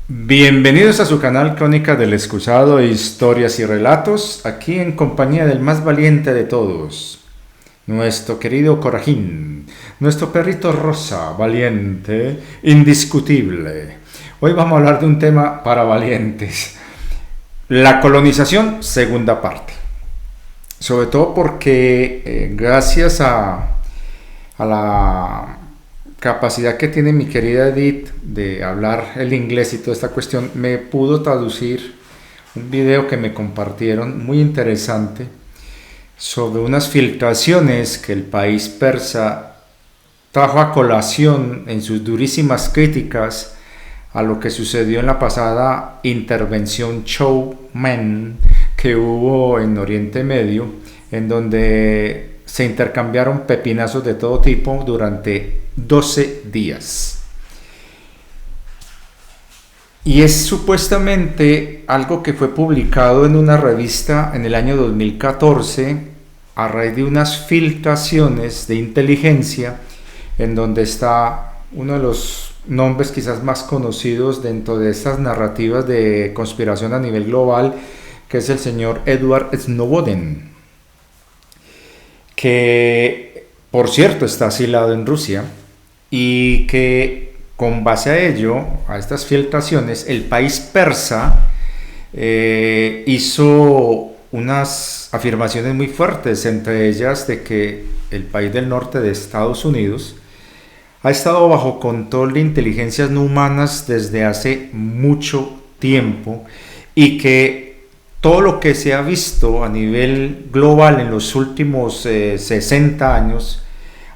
Bienvenidos a su canal Crónica del Excusado, historias y relatos, aquí en compañía del más valiente de todos, nuestro querido Corajín, nuestro perrito rosa, valiente, indiscutible. Hoy vamos a hablar de un tema para valientes, la colonización, segunda parte. Sobre todo porque gracias a la capacidad que tiene mi querida Edith de hablar el inglés y toda esta cuestión, me pudo traducir un video que me compartieron muy interesante sobre unas filtraciones que el país persa trajo a colación en sus durísimas críticas a lo que sucedió en la pasada intervención showman que hubo en Oriente Medio, en donde se intercambiaron pepinazos de todo tipo durante 12 días. Y es supuestamente algo que fue publicado en una revista en el año 2014 a raíz de unas filtraciones de inteligencia, en donde está uno de los nombres quizás más conocidos dentro de estas narrativas de conspiración a nivel global, que es el señor Edward Snowden, que por cierto está asilado en Rusia, y que con base a ello, a estas filtraciones, el país persa hizo unas afirmaciones muy fuertes, entre ellas de que el país del norte de Estados Unidos ha estado bajo control de inteligencias no humanas desde hace mucho tiempo, y que todo lo que se ha visto a nivel global en los últimos 60 años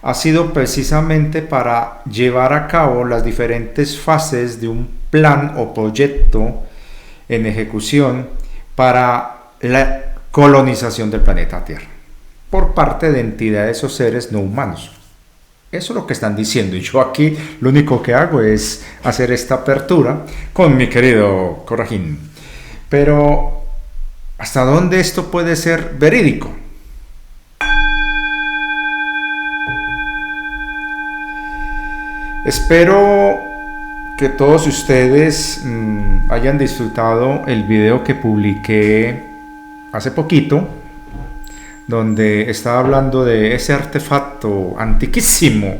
ha sido precisamente para llevar a cabo las diferentes fases de un plan o proyecto en ejecución para la colonización del planeta Tierra por parte de entidades o seres no humanos. Eso es lo que están diciendo, y yo aquí lo único que hago es hacer esta apertura con mi querido Corajín. Pero ¿hasta dónde esto puede ser verídico? Espero que todos ustedes hayan disfrutado el video que publiqué hace poquito, donde estaba hablando de ese artefacto antiquísimo,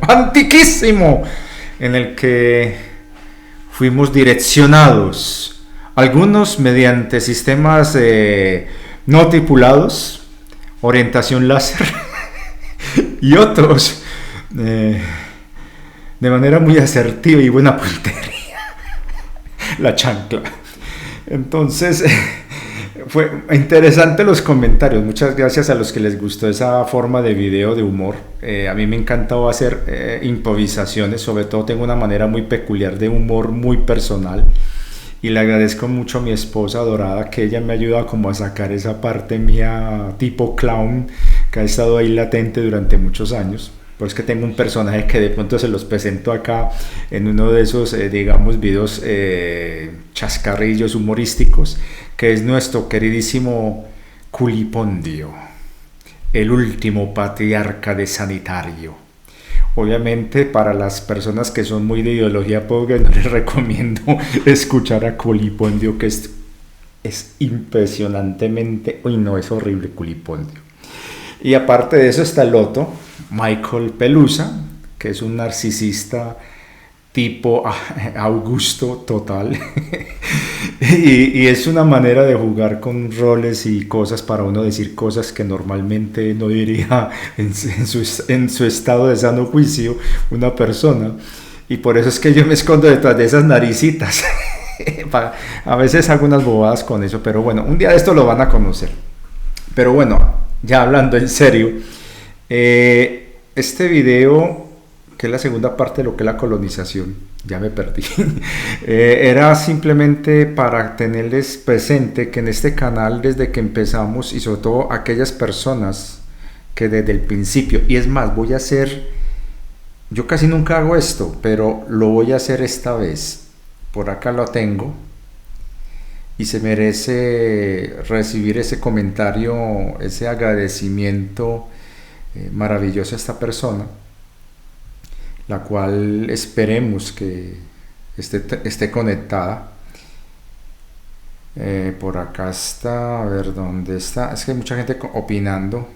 en el que fuimos direccionados, algunos mediante sistemas no tripulados, orientación láser, y otros de manera muy asertiva y buena puntería, la chancla. Entonces fue interesante los comentarios. Muchas gracias a los que les gustó esa forma de video de humor. A mí me encantó hacer improvisaciones, sobre todo tengo una manera muy peculiar de humor muy personal, y le agradezco mucho a mi esposa adorada, que ella me ayuda como a sacar esa parte mía tipo clown que ha estado ahí latente durante muchos años. Por es que tengo un personaje que de pronto se los presento acá en uno de esos, digamos, videos chascarrillos humorísticos, que es nuestro queridísimo Culipondio, el último patriarca de Sanitario. Obviamente, para las personas que son muy de ideología pobre, no les recomiendo escuchar a Culipondio, que es impresionantemente... Uy, no, es horrible Culipondio. Y aparte de eso está el otro, Michael Pelusa, que es un narcisista tipo Augusto total. y es una manera de jugar con roles y cosas para uno decir cosas que normalmente no diría en su estado de sano juicio una persona. Y por eso es que yo me escondo detrás de esas naricitas. A veces hago unas bobadas con eso, pero bueno, un día de esto lo van a conocer. Pero bueno, ya hablando en serio, este video, que es la segunda parte de lo que es la colonización, ya me perdí, era simplemente para tenerles presente que en este canal, desde que empezamos, y sobre todo aquellas personas que desde el principio, y es más, voy a hacer, yo casi nunca hago esto, pero lo voy a hacer esta vez. Por acá lo tengo, y se merece recibir ese comentario, ese agradecimiento maravilloso a esta persona, la cual esperemos que esté conectada Por acá está, a ver dónde está. Es que hay mucha gente opinando.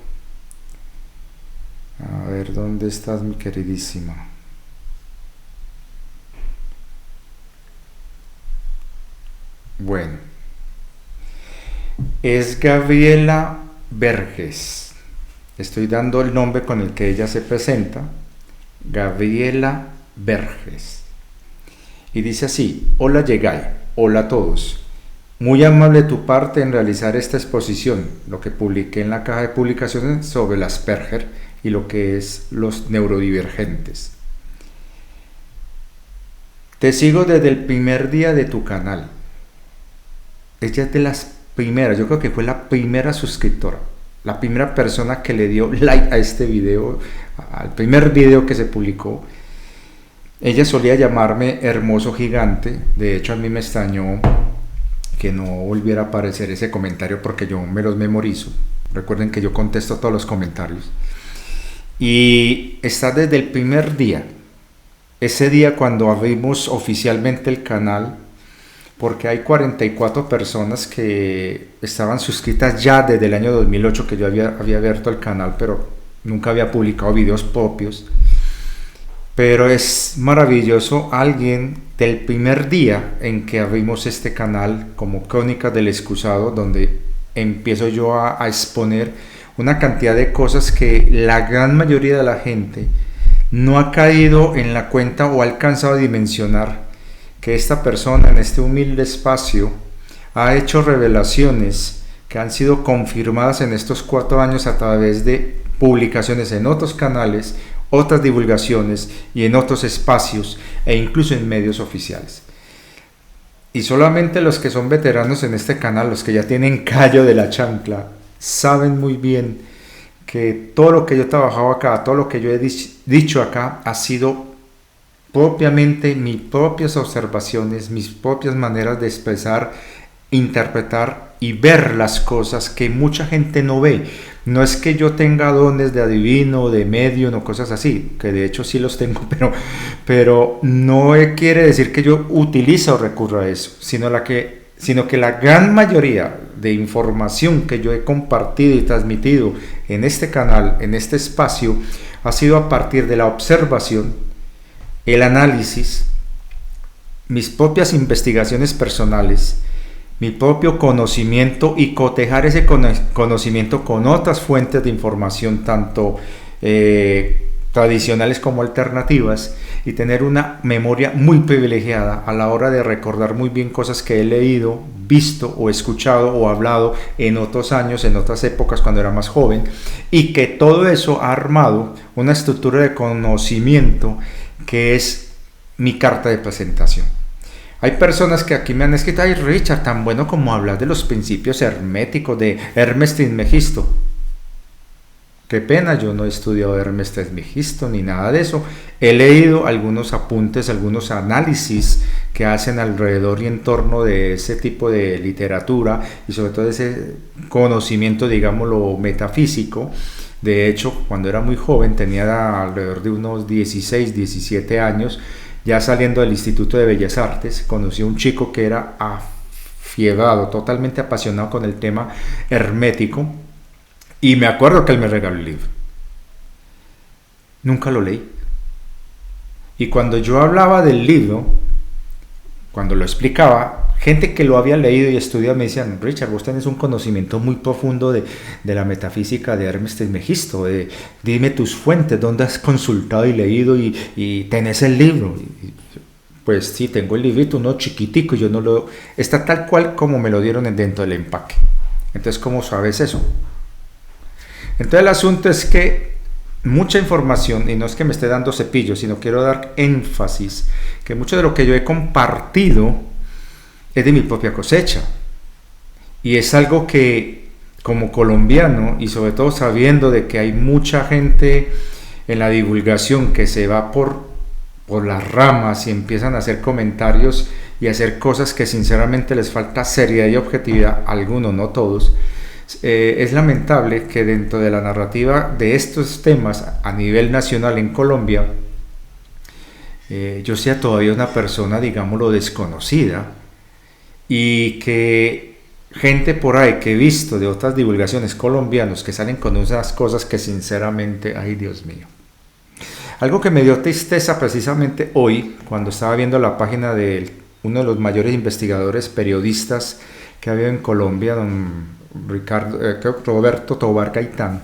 A ver dónde estás, mi queridísima. Bueno, es Gabriela Verges. Estoy dando el nombre con el que ella se presenta. Gabriela Verges. Y dice así: hola Yegay, hola a todos. Muy amable de tu parte en realizar esta exposición, lo que publiqué en la caja de publicaciones sobre el Asperger y lo que es los neurodivergentes. Te sigo desde el primer día de tu canal. Ella es de las primeras, yo creo que fue la primera suscriptora, la primera persona que le dio like a este video, al primer video que se publicó. Ella solía llamarme hermoso gigante. De hecho, a mí me extrañó que no volviera a aparecer ese comentario porque yo me los memorizo. Recuerden que yo contesto todos los comentarios. Y está desde el primer día. Ese día cuando abrimos oficialmente el canal, porque hay 44 personas que estaban suscritas ya desde el año 2008 que yo había abierto el canal, pero nunca había publicado videos propios. Pero es maravilloso alguien del primer día en que abrimos este canal como Crónicas del Excusado, donde empiezo yo a exponer una cantidad de cosas que la gran mayoría de la gente no ha caído en la cuenta o ha alcanzado a dimensionar, que esta persona en este humilde espacio ha hecho revelaciones que han sido confirmadas en estos 4 años a través de publicaciones en otros canales, otras divulgaciones y en otros espacios e incluso en medios oficiales. Y solamente los que son veteranos en este canal, los que ya tienen callo de la chancla, saben muy bien que todo lo que yo he trabajado acá, todo lo que yo he dicho acá ha sido propiamente mis propias observaciones, mis propias maneras de expresar, interpretar y ver las cosas que mucha gente no ve. No es que yo tenga dones de adivino, de medium o cosas así, que de hecho sí los tengo, pero no quiere decir que yo utilice o recurra a eso, sino que la gran mayoría de información que yo he compartido y transmitido en este canal, en este espacio, ha sido a partir de la observación, el análisis, mis propias investigaciones personales, mi propio conocimiento y cotejar ese conocimiento con otras fuentes de información, tanto tradicionales como alternativas, y tener una memoria muy privilegiada a la hora de recordar muy bien cosas que he leído, visto o escuchado o hablado en otros años, en otras épocas cuando era más joven, y que todo eso ha armado una estructura de conocimiento que es mi carta de presentación. Hay personas que aquí me han escrito: ay Richard, tan bueno como hablar de los principios herméticos de Hermes Trismegisto. Qué pena, yo no he estudiado Hermes Trismegisto ni nada de eso. He leído algunos apuntes, algunos análisis que hacen alrededor y en torno de ese tipo de literatura y sobre todo ese conocimiento, digámoslo, metafísico. De hecho, cuando era muy joven, tenía alrededor de unos 16, 17 años, ya saliendo del Instituto de Bellas Artes, conocí a un chico que era afiebrado, totalmente apasionado con el tema hermético, y me acuerdo que él me regaló el libro. Nunca lo leí. Y cuando yo hablaba del libro, cuando lo explicaba, gente que lo había leído y estudiado me decían: Richard, vos tenés un conocimiento muy profundo de la metafísica de Hermes Trismegisto, dime tus fuentes, dónde has consultado y leído y tenés el libro. Pues sí, tengo el librito, uno chiquitico, y yo no lo... Está tal cual como me lo dieron dentro del empaque. Entonces, ¿cómo sabes eso? Entonces el asunto es que mucha información, y no es que me esté dando cepillo, sino quiero dar énfasis, que mucho de lo que yo he compartido es de mi propia cosecha, y es algo que como colombiano, y sobre todo sabiendo de que hay mucha gente en la divulgación que se va por las ramas y empiezan a hacer comentarios y a hacer cosas que sinceramente les falta seriedad y objetividad, algunos, no todos. Es lamentable que dentro de la narrativa de estos temas a nivel nacional en Colombia, yo sea todavía una persona, digámoslo, desconocida, y que gente por ahí que he visto de otras divulgaciones colombianos que salen con unas cosas que sinceramente, ay Dios mío. Algo que me dio tristeza precisamente hoy, cuando estaba viendo la página de uno de los mayores investigadores periodistas que ha habido en Colombia, don Roberto Tobar Gaitán,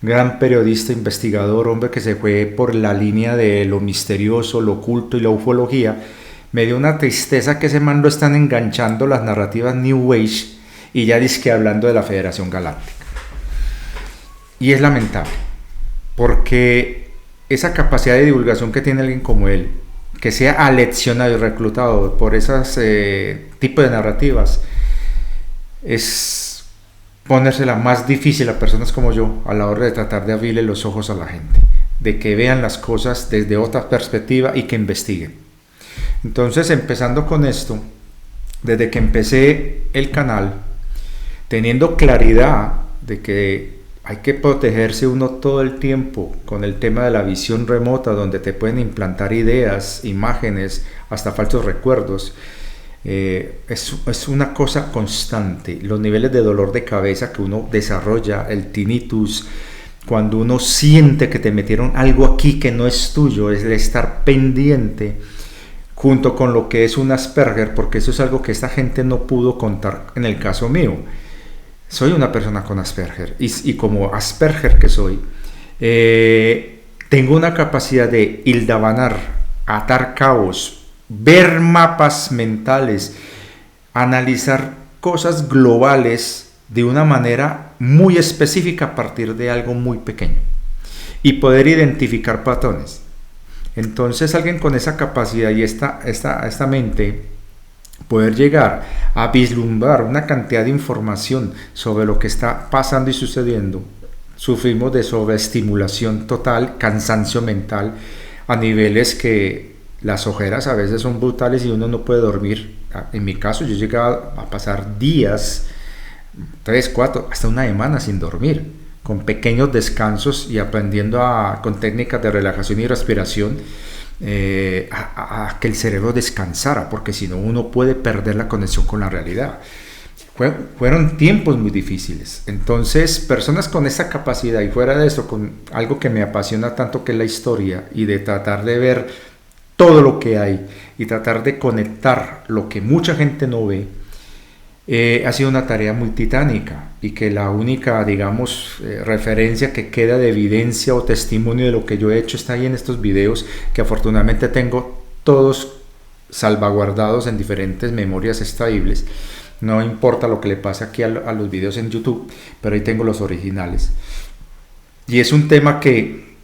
gran periodista, investigador, hombre que se fue por la línea de lo misterioso, lo oculto y la ufología. Me dio una tristeza que ese man lo están enganchando las narrativas New Age y ya dice que hablando de la Federación Galáctica. Y es lamentable, porque esa capacidad de divulgación que tiene alguien como él, que sea aleccionado y reclutado por esos tipos de narrativas, es ponérsela más difícil a personas como yo a la hora de tratar de abrirle los ojos a la gente, de que vean las cosas desde otra perspectiva y que investiguen. Entonces, empezando con esto, desde que empecé el canal, teniendo claridad de que hay que protegerse uno todo el tiempo con el tema de la visión remota, donde te pueden implantar ideas, imágenes, hasta falsos recuerdos. Es una cosa constante. Los niveles de dolor de cabeza que uno desarrolla, el tinnitus, cuando uno siente que te metieron algo aquí que no es tuyo, es el estar pendiente, junto con lo que es un Asperger, porque eso es algo que esta gente no pudo contar en el caso mío. Soy una persona con Asperger y como Asperger que soy, tengo una capacidad de hilvanar, atar cabos, ver mapas mentales, analizar cosas globales de una manera muy específica a partir de algo muy pequeño y poder identificar patrones. Entonces alguien con esa capacidad y esta mente, poder llegar a vislumbrar una cantidad de información sobre lo que está pasando y sucediendo. Sufrimos de sobreestimulación total, cansancio mental, a niveles que las ojeras a veces son brutales y uno no puede dormir. En mi caso yo llegaba a pasar días, 3, 4, hasta una semana sin dormir, con pequeños descansos y aprendiendo con técnicas de relajación y respiración, a que el cerebro descansara, porque si no uno puede perder la conexión con la realidad. Fueron tiempos muy difíciles. Entonces, personas con esa capacidad y fuera de eso, con algo que me apasiona tanto, que es la historia, y de tratar de ver todo lo que hay y tratar de conectar lo que mucha gente no ve, ha sido una tarea muy titánica, y que la única, digamos, referencia que queda de evidencia o testimonio de lo que yo he hecho está ahí en estos videos, que afortunadamente tengo todos salvaguardados en diferentes memorias extraíbles. No importa lo que le pase aquí a los videos en YouTube, pero ahí tengo los originales. Y es un tema que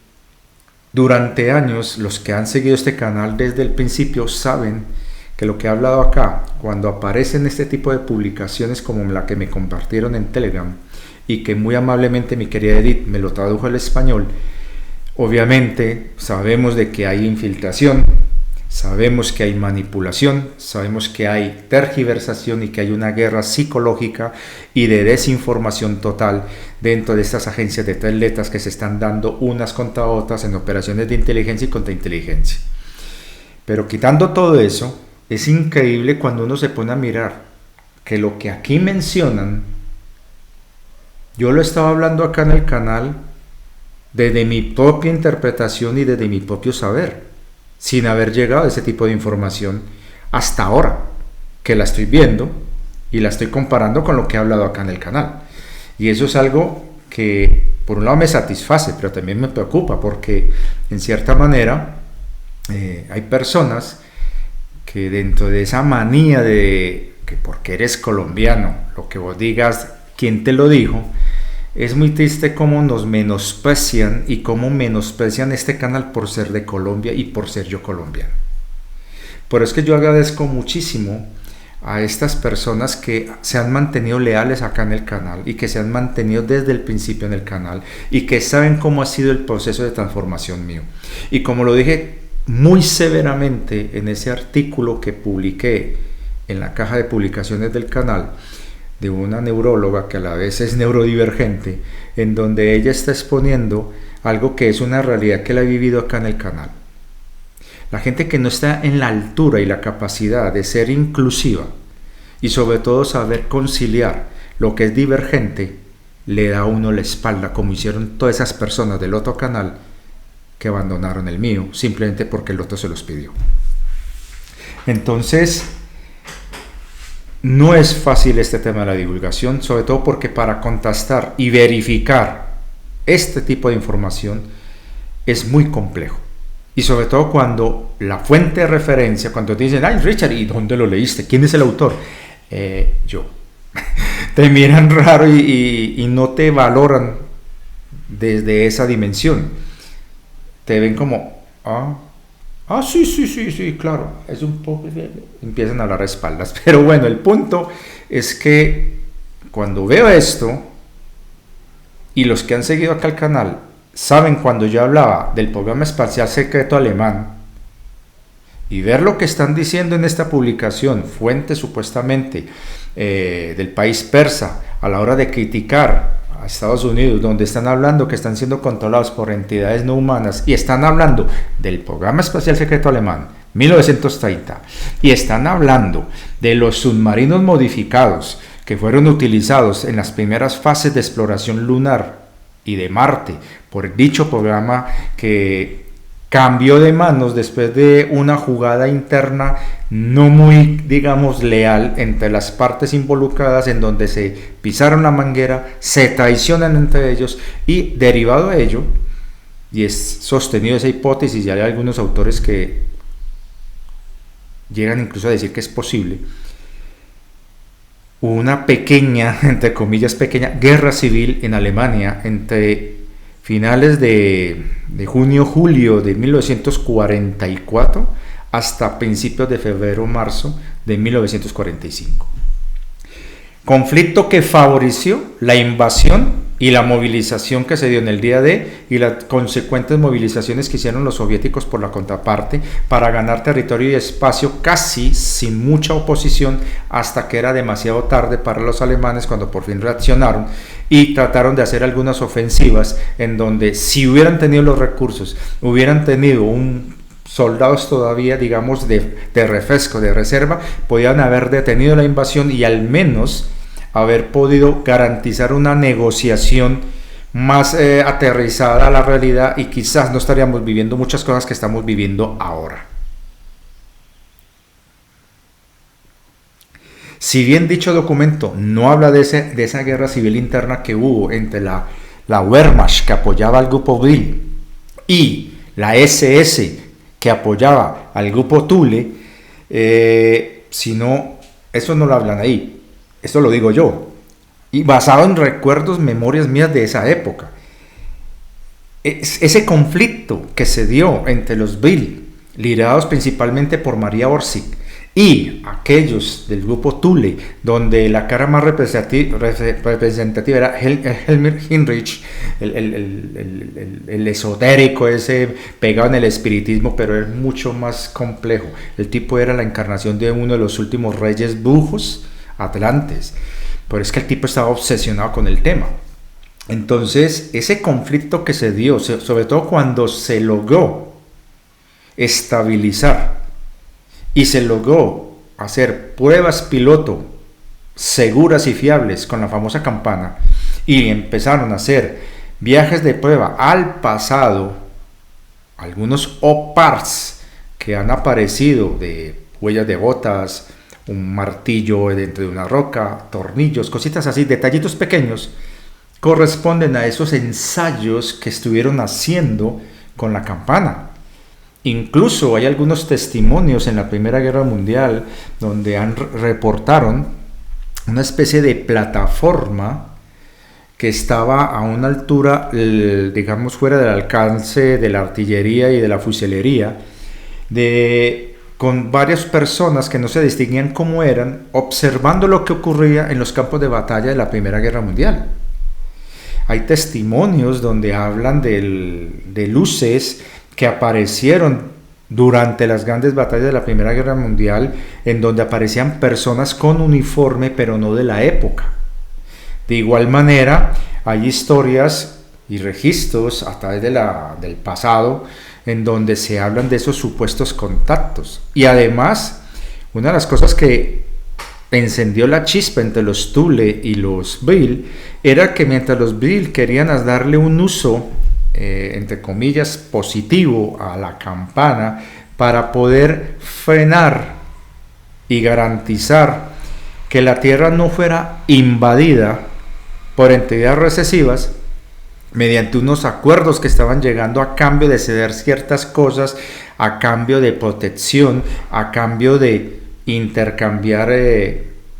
durante años los que han seguido este canal desde el principio saben que lo que he hablado acá, cuando aparecen este tipo de publicaciones como la que me compartieron en Telegram y que muy amablemente mi querida Edith me lo tradujo al español, obviamente sabemos de que hay infiltración, sabemos que hay manipulación, sabemos que hay tergiversación y que hay una guerra psicológica y de desinformación total dentro de estas agencias de tres letras que se están dando unas contra otras en operaciones de inteligencia y contrainteligencia. Pero quitando todo eso, es increíble cuando uno se pone a mirar que lo que aquí mencionan, yo lo estaba hablando acá en el canal desde mi propia interpretación y desde mi propio saber, sin haber llegado a ese tipo de información hasta ahora, que la estoy viendo y la estoy comparando con lo que he hablado acá en el canal. Y eso es algo que por un lado me satisface, pero también me preocupa, porque en cierta manera hay personas que dentro de esa manía de que porque eres colombiano, lo que vos digas, ¿quién te lo dijo? Es muy triste cómo nos menosprecian y cómo menosprecian este canal por ser de Colombia y por ser yo colombiano. Por eso es que yo agradezco muchísimo a estas personas que se han mantenido leales acá en el canal y que se han mantenido desde el principio en el canal y que saben cómo ha sido el proceso de transformación mío. Y como lo dije muy severamente en ese artículo que publiqué en la caja de publicaciones del canal, de una neuróloga que a la vez es neurodivergente, en donde ella está exponiendo algo que es una realidad que la he vivido acá en el canal. La gente que no está en la altura y la capacidad de ser inclusiva y sobre todo saber conciliar lo que es divergente le da a uno la espalda, como hicieron todas esas personas del otro canal que abandonaron el mío simplemente porque el otro se los pidió. Entonces, no es fácil este tema de la divulgación, sobre todo porque para contrastar y verificar este tipo de información es muy complejo. Y sobre todo cuando la fuente de referencia, cuando te dicen, ay Richard, ¿y dónde lo leíste? ¿Quién es el autor? Yo. Te miran raro y no te valoran desde esa dimensión. Te ven como, sí, claro, es un poco, empiezan a hablar a espaldas. Pero bueno, el punto es que cuando veo esto, y los que han seguido acá el canal saben cuando yo hablaba del programa espacial secreto alemán, y ver lo que están diciendo en esta publicación, fuente supuestamente del país persa, a la hora de criticar a Estados Unidos, donde están hablando que están siendo controlados por entidades no humanas, y están hablando del programa espacial secreto alemán 1930, y están hablando de los submarinos modificados que fueron utilizados en las primeras fases de exploración lunar y de Marte por dicho programa, que cambió de manos después de una jugada interna no muy, digamos, leal entre las partes involucradas, en donde se pisaron la manguera, se traicionan entre ellos, y derivado de ello, y es sostenido esa hipótesis, y hay algunos autores que llegan incluso a decir que es posible, una pequeña, entre comillas pequeña, guerra civil en Alemania entre finales de junio-julio de 1944 hasta principios de febrero-marzo de 1945. Conflicto que favoreció la invasión y la movilización que se dio en el día D, y las consecuentes movilizaciones que hicieron los soviéticos por la contraparte para ganar territorio y espacio casi sin mucha oposición, hasta que era demasiado tarde para los alemanes, cuando por fin reaccionaron y trataron de hacer algunas ofensivas en donde, si hubieran tenido los recursos, hubieran tenido soldados todavía, digamos, de refresco, de reserva, podían haber detenido la invasión y al menos haber podido garantizar una negociación más aterrizada a la realidad, y quizás no estaríamos viviendo muchas cosas que estamos viviendo ahora. Si bien dicho documento no habla de esa guerra civil interna que hubo entre la Wehrmacht, que apoyaba al grupo Brill, y la SS, que apoyaba al grupo Thule, sino, eso no lo hablan ahí. Esto lo digo yo, y basado en recuerdos, memorias mías de esa época. Ese conflicto que se dio entre los Brill, liderados principalmente por María Orsic, y aquellos del grupo Thule, donde la cara más representativa era Helmut Heinrich, el esotérico ese pegado en el espiritismo, pero es mucho más complejo. El tipo era la encarnación de uno de los últimos reyes brujos atlantes, pero es que el tipo estaba obsesionado con el tema. Entonces, ese conflicto que se dio, sobre todo cuando se logró estabilizar y se logró hacer pruebas piloto seguras y fiables con la famosa campana, y empezaron a hacer viajes de prueba al pasado, algunos OPARs que han aparecido de huellas de botas, un martillo dentro de una roca, tornillos, cositas así, detallitos pequeños, corresponden a esos ensayos que estuvieron haciendo con la campana. Incluso hay algunos testimonios en la Primera Guerra Mundial donde reportaron una especie de plataforma que estaba a una altura, digamos, fuera del alcance de la artillería y de la fusilería, con varias personas que no se distinguían cómo eran, observando lo que ocurría en los campos de batalla de la Primera Guerra Mundial. Hay testimonios donde hablan de luces que aparecieron durante las grandes batallas de la Primera Guerra Mundial, en donde aparecían personas con uniforme, pero no de la época. De igual manera, hay historias y registros a través del pasado en donde se hablan de esos supuestos contactos. Y además, una de las cosas que encendió la chispa entre los Thule y los Vril era que mientras los Vril querían darle un uso, entre comillas, positivo a la campana para poder frenar y garantizar que la Tierra no fuera invadida por entidades recesivas, mediante unos acuerdos que estaban llegando a cambio de ceder ciertas cosas, a cambio de protección, a cambio de intercambiar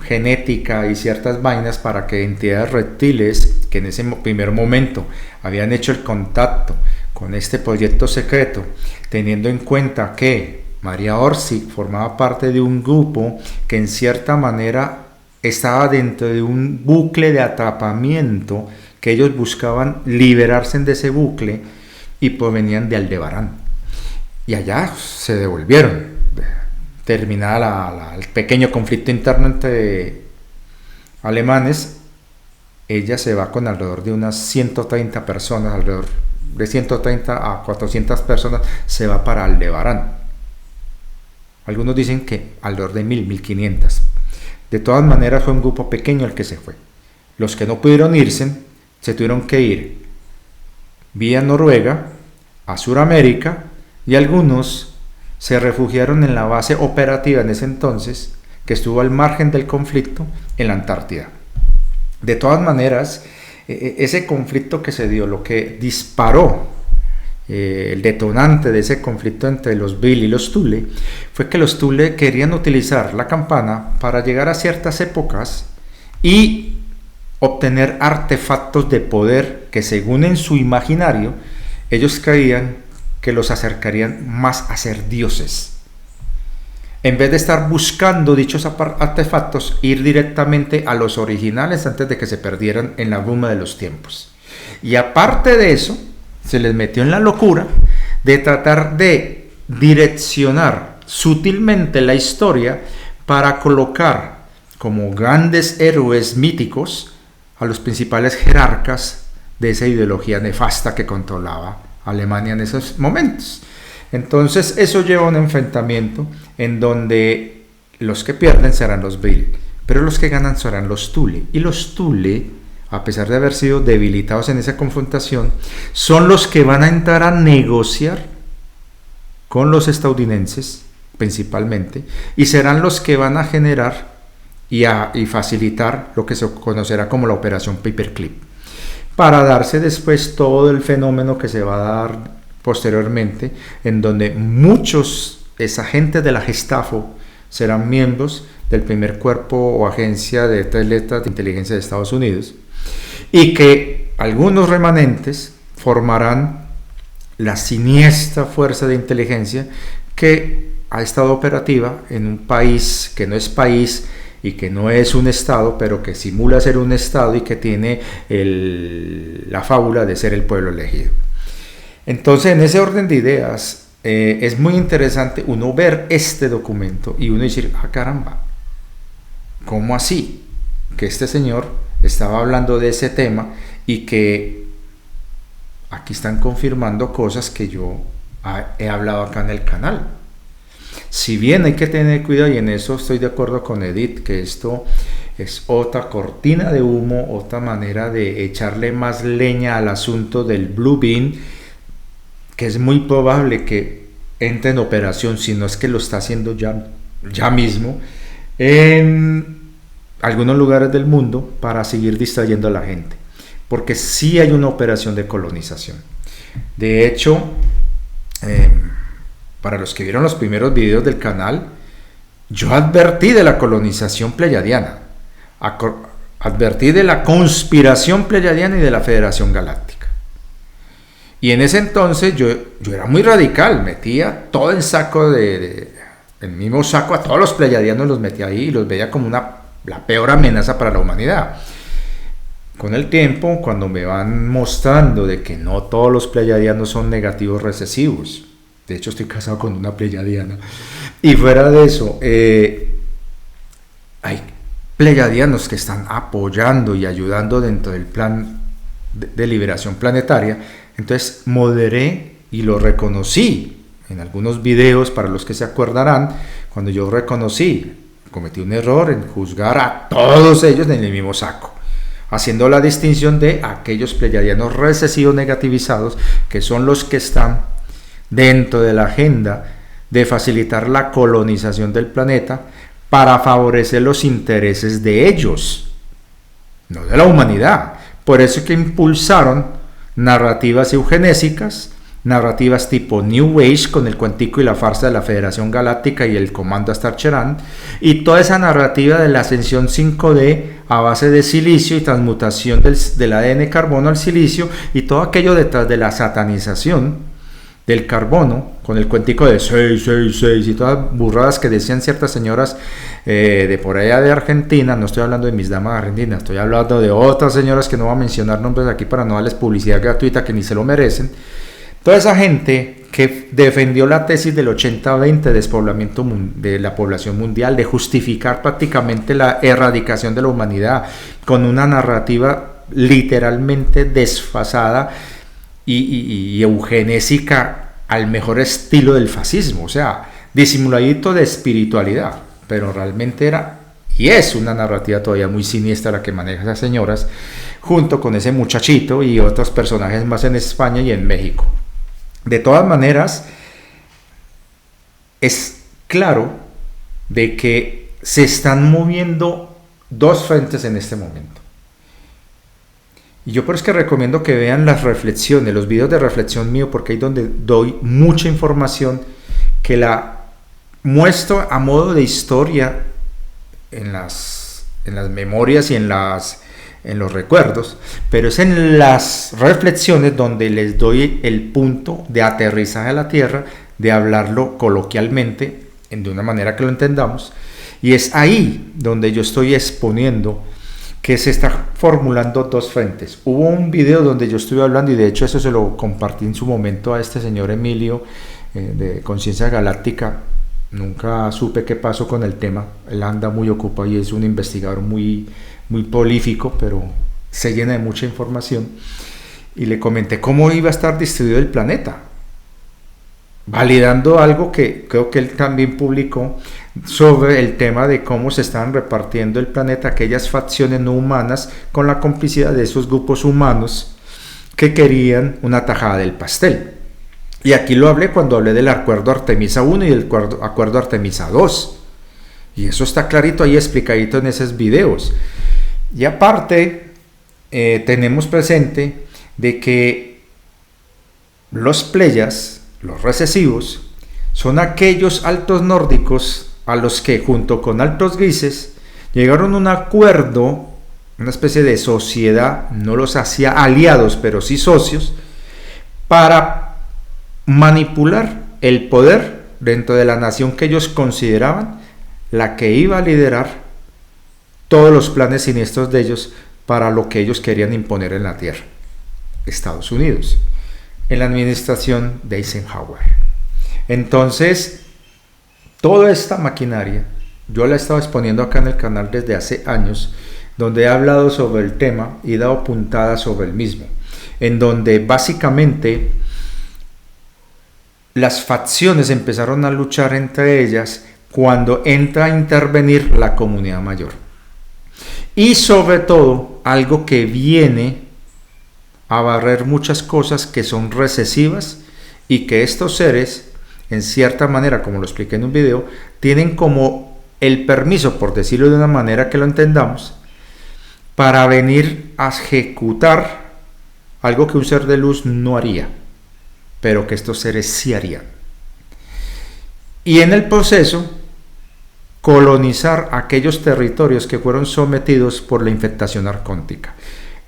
genética y ciertas vainas para que entidades reptiles que en ese primer momento habían hecho el contacto con este proyecto secreto, teniendo en cuenta que Maria Orsic formaba parte de un grupo que en cierta manera estaba dentro de un bucle de atrapamiento, que ellos buscaban liberarse de ese bucle y provenían de Aldebarán. Y allá se devolvieron. Terminada el pequeño conflicto interno entre alemanes, ella se va con alrededor de unas 130 personas, alrededor de 130 a 400 personas, se va para Aldebarán. Algunos dicen que alrededor de 1500. De todas maneras fue un grupo pequeño el que se fue. Los que no pudieron irse se tuvieron que ir vía Noruega a Sudamérica, y algunos se refugiaron en la base operativa en ese entonces, que estuvo al margen del conflicto, en la Antártida. De todas maneras, ese conflicto que se dio, lo que disparó, el detonante de ese conflicto entre los Vril y los Thule, fue que los Thule querían utilizar la campana para llegar a ciertas épocas y obtener artefactos de poder que, según en su imaginario, ellos creían que los acercarían más a ser dioses. En vez de estar buscando dichos artefactos, ir directamente a los originales antes de que se perdieran en la bruma de los tiempos. Y aparte de eso, se les metió en la locura de tratar de direccionar sutilmente la historia para colocar como grandes héroes míticos a los principales jerarcas de esa ideología nefasta que controlaba Alemania en esos momentos. Entonces eso lleva a un enfrentamiento en donde los que pierden serán los Vril, pero los que ganan serán los Thule. Y los Thule, a pesar de haber sido debilitados en esa confrontación, son los que van a entrar a negociar con los estadounidenses principalmente, y serán los que van a generar y facilitar lo que se conocerá como la operación Paperclip, para darse después todo el fenómeno que se va a dar posteriormente, en donde muchos agentes de la Gestapo serán miembros del primer cuerpo o agencia de 3 letras de inteligencia de Estados Unidos, y que algunos remanentes formarán la siniestra fuerza de inteligencia que ha estado operativa en un país que no es país y que no es un estado, pero que simula ser un estado y que tiene la fábula de ser el pueblo elegido. Entonces, en ese orden de ideas, es muy interesante uno ver este documento y uno decir, ah, caramba, ¿cómo así? Que este señor estaba hablando de ese tema y que aquí están confirmando cosas que yo he hablado acá en el canal. Si bien hay que tener cuidado, y en eso estoy de acuerdo con Edith, que esto es otra cortina de humo, otra manera de echarle más leña al asunto del Blue Beam, que es muy probable que entre en operación, si no es que lo está haciendo ya mismo, en algunos lugares del mundo para seguir distrayendo a la gente, porque sí hay una operación de colonización. De hecho, para los que vieron los primeros videos del canal, yo advertí de la colonización pleyadiana, advertí de la conspiración pleyadiana y de la Federación Galáctica. Y en ese entonces yo era muy radical, metía todo el saco el mismo saco a todos los pleyadianos, los metía ahí y los veía como la peor amenaza para la humanidad. Con el tiempo, cuando me van mostrando de que no todos los pleyadianos son negativos recesivos, de hecho estoy casado con una pleyadiana, y fuera de eso, hay pleyadianos que están apoyando y ayudando dentro del plan de liberación planetaria. Entonces moderé y lo reconocí en algunos videos, para los que se acordarán, cuando yo reconocí cometí un error en juzgar a todos ellos en el mismo saco, haciendo la distinción de aquellos pleyadianos recesivos negativizados, que son los que están dentro de la agenda de facilitar la colonización del planeta para favorecer los intereses de ellos, no de la humanidad. Por eso que impulsaron narrativas eugenésicas, narrativas tipo New Age, con el cuentico y la farsa de la Federación Galáctica y el Comando Astar-Cheran, y toda esa narrativa de la ascensión 5D a base de silicio y transmutación del ADN carbono al silicio, y todo aquello detrás de la satanización del carbono, con el cuentico de 666 y todas burradas que decían ciertas señoras de por allá de Argentina. No estoy hablando de mis damas argentinas, estoy hablando de otras señoras que no voy a mencionar nombres aquí para no darles publicidad gratuita, que ni se lo merecen. Toda esa gente que defendió la tesis del 80-20 despoblamiento de la población mundial, de justificar prácticamente la erradicación de la humanidad con una narrativa literalmente desfasada y eugenésica al mejor estilo del fascismo, o sea, disimuladito de espiritualidad, pero realmente era y es una narrativa todavía muy siniestra la que maneja esas señoras, junto con ese muchachito y otros personajes más en España y en México. De todas maneras, es claro de que se están moviendo dos frentes en este momento. Y yo por eso es que recomiendo que vean las reflexiones, los videos de reflexión mío, porque ahí es donde doy mucha información que la muestro a modo de historia en las memorias y en los recuerdos, pero es en las reflexiones donde les doy el punto de aterrizaje a la tierra, de hablarlo coloquialmente, de una manera que lo entendamos, y es ahí donde yo estoy exponiendo que se está formulando dos frentes. Hubo un video donde yo estuve hablando, y de hecho eso se lo compartí en su momento a este señor Emilio de Conciencia Galáctica. Nunca supe qué pasó con el tema, él anda muy ocupado y es un investigador muy prolífico, pero se llena de mucha información, y le comenté cómo iba a estar distribuido el planeta, validando algo que creo que él también publicó sobre el tema de cómo se estaban repartiendo el planeta aquellas facciones no humanas con la complicidad de esos grupos humanos que querían una tajada del pastel. Y aquí lo hablé cuando hablé del acuerdo Artemisa 1 y del acuerdo Artemisa 2, y eso está clarito ahí explicadito en esos videos. Y aparte tenemos presente de que los pleyas, los recesivos, son aquellos altos nórdicos a los que junto con altos grises llegaron a un acuerdo, una especie de sociedad, no los hacía aliados pero sí socios, para manipular el poder dentro de la nación que ellos consideraban la que iba a liderar todos los planes siniestros de ellos para lo que ellos querían imponer en la tierra, Estados Unidos, en la administración de Eisenhower. Entonces, toda esta maquinaria, yo la he estado exponiendo acá en el canal desde hace años, donde he hablado sobre el tema y he dado puntadas sobre el mismo, en donde básicamente las facciones empezaron a luchar entre ellas cuando entra a intervenir la comunidad mayor. Y sobre todo, algo que viene a barrer muchas cosas que son recesivas y que estos seres, en cierta manera, como lo expliqué en un video, tienen como el permiso, por decirlo de una manera que lo entendamos, para venir a ejecutar algo que un ser de luz no haría, pero que estos seres sí harían. Y en el proceso, colonizar aquellos territorios que fueron sometidos por la infectación arcóntica,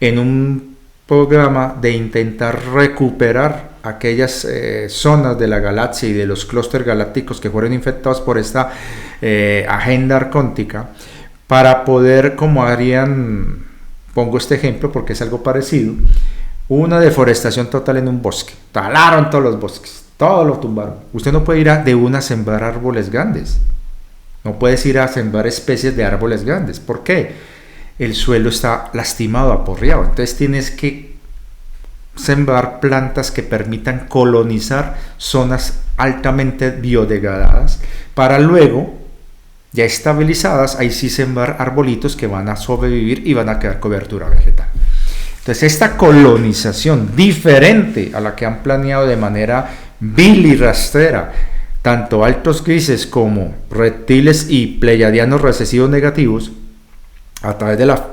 en un programa de intentar recuperar aquellas zonas de la galaxia y de los clústeres galácticos que fueron infectados por esta agenda arcóntica, para poder, como harían, pongo este ejemplo porque es algo parecido, una deforestación total en un bosque, talaron todos los bosques, todo lo tumbaron. Usted no puede ir de una a sembrar árboles grandes, no puedes ir a sembrar especies de árboles grandes. ¿Por qué? El suelo está lastimado, aporreado. Entonces tienes que sembrar plantas que permitan colonizar zonas altamente biodegradadas para luego ya estabilizadas, ahí sí sembrar arbolitos que van a sobrevivir y van a quedar cobertura vegetal. Entonces esta colonización diferente a la que han planeado de manera vil y rastrera, tanto altos grises como reptiles y pleiadianos recesivos negativos, a través de la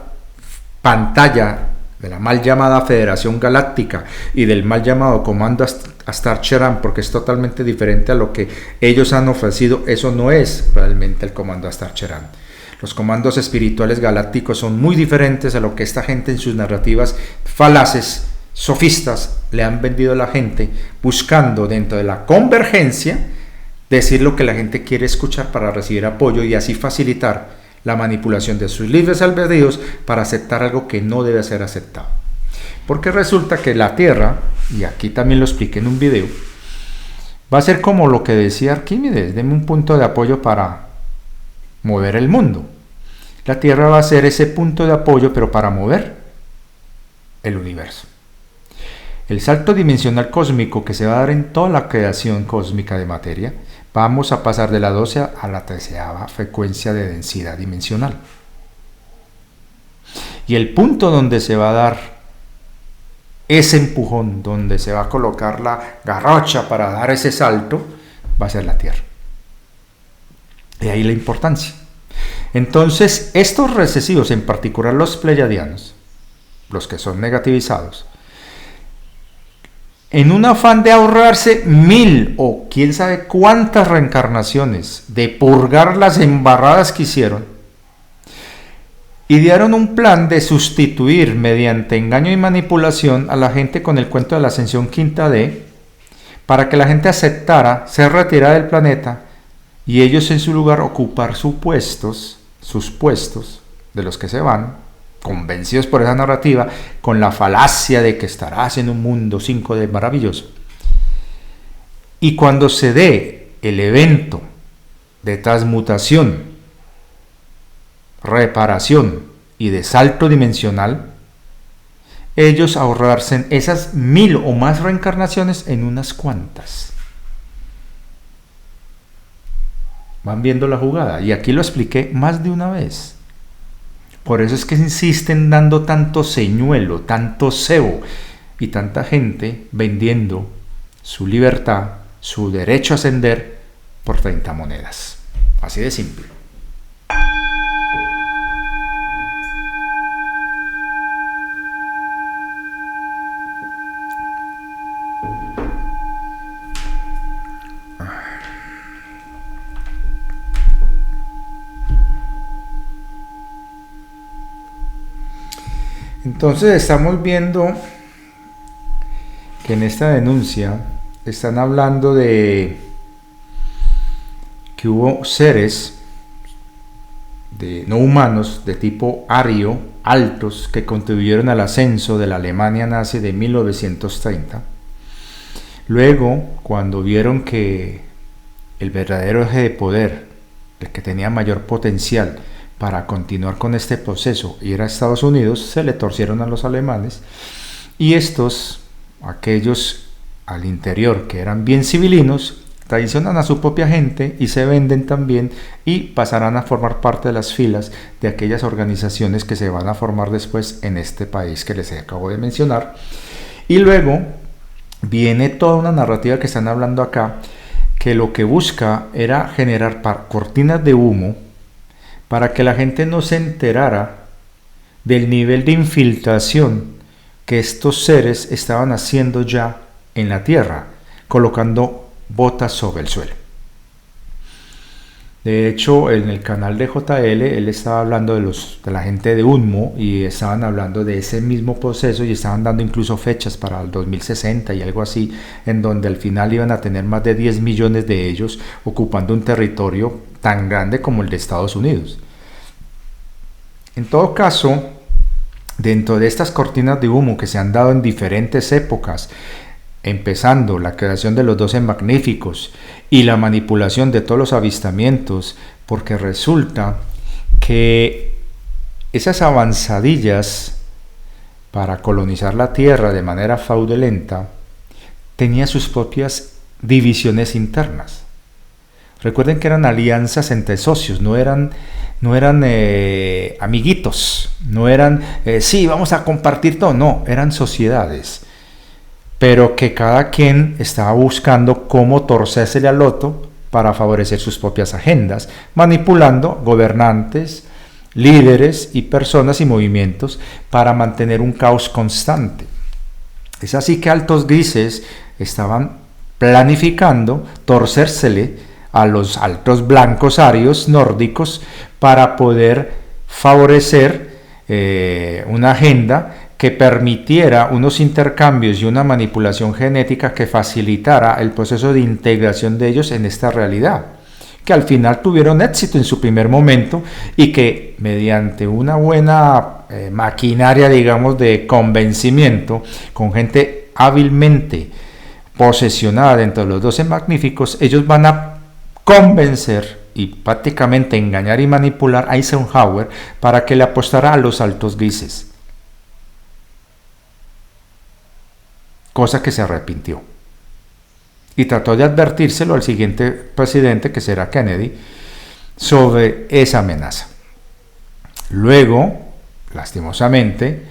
pantalla de la mal llamada Federación Galáctica y del mal llamado Comando Astar-Cheran, porque es totalmente diferente a lo que ellos han ofrecido. Eso no es realmente el Comando Astar-Cheran. Los comandos espirituales galácticos son muy diferentes a lo que esta gente en sus narrativas falaces, sofistas, le han vendido a la gente, buscando dentro de la convergencia decir lo que la gente quiere escuchar para recibir apoyo y así facilitar la manipulación de sus libres albedríos para aceptar algo que no debe ser aceptado. Porque resulta que la Tierra, y aquí también lo expliqué en un video, va a ser como lo que decía Arquímedes: deme un punto de apoyo para mover el mundo. La Tierra va a ser ese punto de apoyo, pero para mover el universo. El salto dimensional cósmico que se va a dar en toda la creación cósmica de materia, vamos a pasar de la 12 a la 13ª frecuencia de densidad dimensional. Y el punto donde se va a dar ese empujón, donde se va a colocar la garrocha para dar ese salto, va a ser la Tierra. De ahí la importancia. Entonces, estos recesivos, en particular los pleiadianos, los que son negativizados, en un afán de ahorrarse 1000 o quién sabe cuántas reencarnaciones, de purgar las embarradas que hicieron, idearon un plan de sustituir mediante engaño y manipulación a la gente con el cuento de la ascensión quinta D, para que la gente aceptara ser retirada del planeta y ellos en su lugar ocupar sus puestos de los que se van, convencidos por esa narrativa, con la falacia de que estarás en un mundo 5D maravilloso. Y cuando se dé el evento de transmutación, reparación y de salto dimensional, ellos ahorrarse esas 1000 o más reencarnaciones en unas cuantas. Van viendo la jugada, y aquí lo expliqué más de una vez. Por eso es que insisten dando tanto señuelo, tanto cebo y tanta gente vendiendo su libertad, su derecho a ascender por 30 monedas. Así de simple. Entonces estamos viendo que en esta denuncia están hablando de que hubo seres no humanos de tipo ario, altos, que contribuyeron al ascenso de la Alemania nazi de 1930. Luego, cuando vieron que el verdadero eje de poder, el que tenía mayor potencial para continuar con este proceso, y era Estados Unidos, se le torcieron a los alemanes, y estos, aquellos al interior que eran bien civilinos, traicionan a su propia gente y se venden también, y pasarán a formar parte de las filas de aquellas organizaciones que se van a formar después en este país que les acabo de mencionar. Y luego viene toda una narrativa que están hablando acá, que lo que busca era generar cortinas de humo para que la gente no se enterara del nivel de infiltración que estos seres estaban haciendo ya en la Tierra, colocando botas sobre el suelo. De hecho, en el canal de JL, él estaba hablando de la gente de UNMO, y estaban hablando de ese mismo proceso, y estaban dando incluso fechas para el 2060 y algo así, en donde al final iban a tener más de 10 millones de ellos ocupando un territorio tan grande como el de Estados Unidos. En todo caso, dentro de estas cortinas de humo que se han dado en diferentes épocas, empezando la creación de los 12 magníficos y la manipulación de todos los avistamientos, porque resulta que esas avanzadillas para colonizar la Tierra de manera fraudulenta tenían sus propias divisiones internas. Recuerden que eran alianzas entre socios, no eran amiguitos, no eran, sí, vamos a compartir todo, no, eran sociedades, pero que cada quien estaba buscando cómo torcérsele al otro para favorecer sus propias agendas, manipulando gobernantes, líderes y personas y movimientos para mantener un caos constante. Es así que altos grises estaban planificando torcérsele a los altos blancos arios nórdicos para poder favorecer una agenda que permitiera unos intercambios y una manipulación genética que facilitara el proceso de integración de ellos en esta realidad, que al final tuvieron éxito en su primer momento y que mediante una buena maquinaria, digamos, de convencimiento, con gente hábilmente posesionada dentro de los 12 magníficos, ellos van a convencer y prácticamente engañar y manipular a Eisenhower para que le apostara a los altos grises, cosa que se arrepintió y trató de advertírselo al siguiente presidente, que será Kennedy, sobre esa amenaza. Luego, lastimosamente,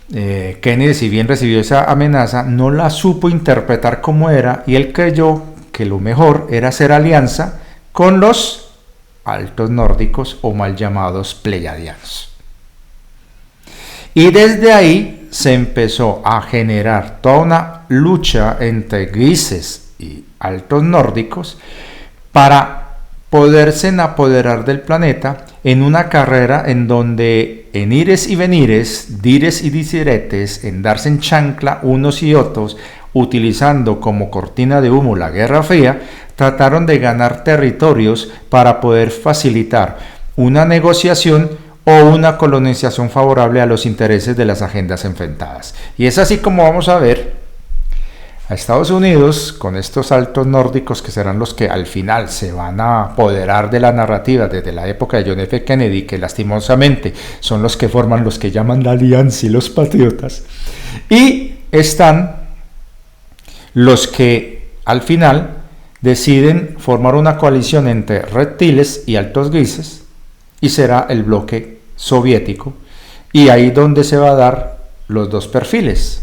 Kennedy, si bien recibió esa amenaza, no la supo interpretar como era, y él creyó que lo mejor era hacer alianza con los altos nórdicos, o mal llamados pleiadianos. Y desde ahí se empezó a generar toda una lucha entre grises y altos nórdicos para poderse apoderar del planeta en una carrera en donde en ires y venires, dires y diretes, en darse en chancla unos y otros, utilizando como cortina de humo la Guerra Fría, trataron de ganar territorios para poder facilitar una negociación o una colonización favorable a los intereses de las agendas enfrentadas. Y es así como vamos a ver a Estados Unidos con estos altos nórdicos, que serán los que al final se van a apoderar de la narrativa desde la época de John F. Kennedy, que lastimosamente son los que forman los que llaman la alianza y los patriotas, y están los que al final deciden formar una coalición entre reptiles y altos grises, y será el bloque soviético, y ahí donde se va a dar los dos perfiles,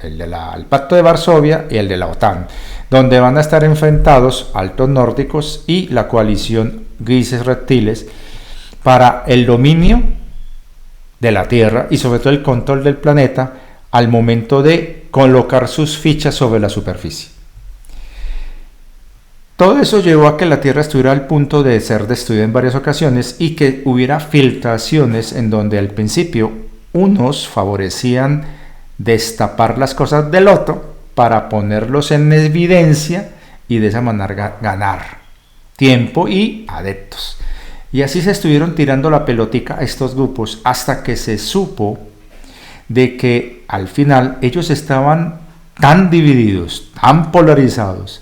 el Pacto de Varsovia y el de la OTAN, donde van a estar enfrentados altos nórdicos y la coalición grises reptiles para el dominio de la Tierra y sobre todo el control del planeta al momento de colocar sus fichas sobre la superficie. Todo eso llevó a que la Tierra estuviera al punto de ser destruida en varias ocasiones y que hubiera filtraciones en donde al principio unos favorecían destapar las cosas del otro para ponerlos en evidencia y de esa manera ganar tiempo y adeptos. Y así se estuvieron tirando la pelotica a estos grupos hasta que se supo de que al final ellos estaban tan divididos, tan polarizados,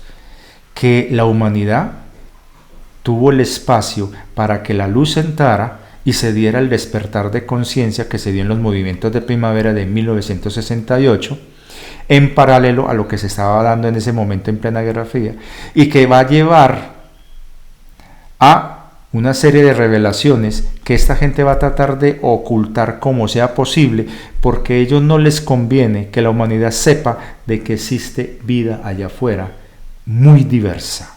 que la humanidad tuvo el espacio para que la luz entrara y se diera el despertar de conciencia que se dio en los movimientos de primavera de 1968, en paralelo a lo que se estaba dando en ese momento en plena Guerra Fría, y que va a llevar a una serie de revelaciones que esta gente va a tratar de ocultar como sea posible, porque a ellos no les conviene que la humanidad sepa de que existe vida allá afuera, muy diversa,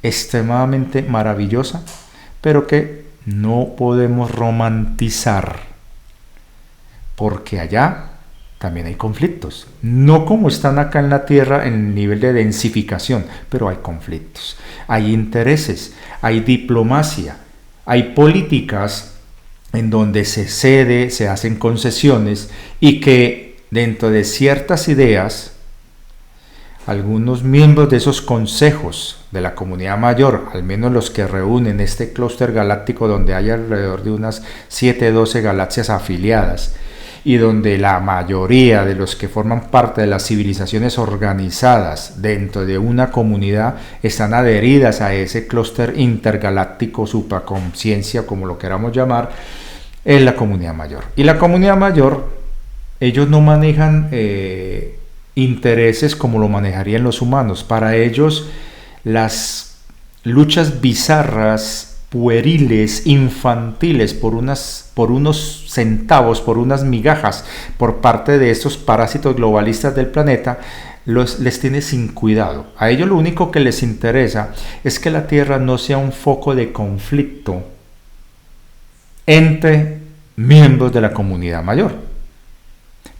extremadamente maravillosa, pero que no podemos romantizar, porque allá también hay conflictos, no como están acá en la Tierra en el nivel de densificación, pero hay conflictos, hay intereses, hay diplomacia, hay políticas en donde se cede, se hacen concesiones, y que dentro de ciertas ideas algunos miembros de esos consejos de la comunidad mayor, al menos los que reúnen este clúster galáctico donde hay alrededor de unas 7-12 galaxias afiliadas, y donde la mayoría de los que forman parte de las civilizaciones organizadas dentro de una comunidad están adheridas a ese clúster intergaláctico, supraconciencia, como lo queramos llamar, es la comunidad mayor. Y la comunidad mayor, ellos no manejan intereses como lo manejarían los humanos. Para ellos las luchas bizarras, pueriles, infantiles por unos centavos, por unas migajas por parte de estos parásitos globalistas del planeta, les tiene sin cuidado. A ellos lo único que les interesa es que la Tierra no sea un foco de conflicto entre miembros de la comunidad mayor,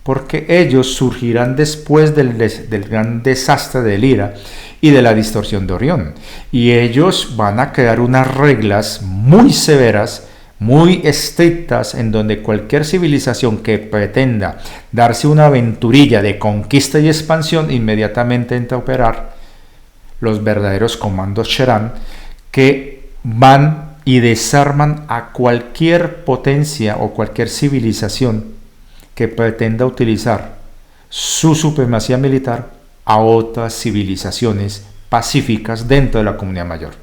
porque ellos surgirán después del gran desastre de Lira y de la distorsión de Orión, y ellos van a crear unas reglas muy severas, muy estrictas, en donde cualquier civilización que pretenda darse una aventurilla de conquista y expansión inmediatamente entra a operar los verdaderos comandos Sherán, que van y desarman a cualquier potencia o cualquier civilización que pretenda utilizar su supremacía militar a otras civilizaciones pacíficas dentro de la comunidad mayor.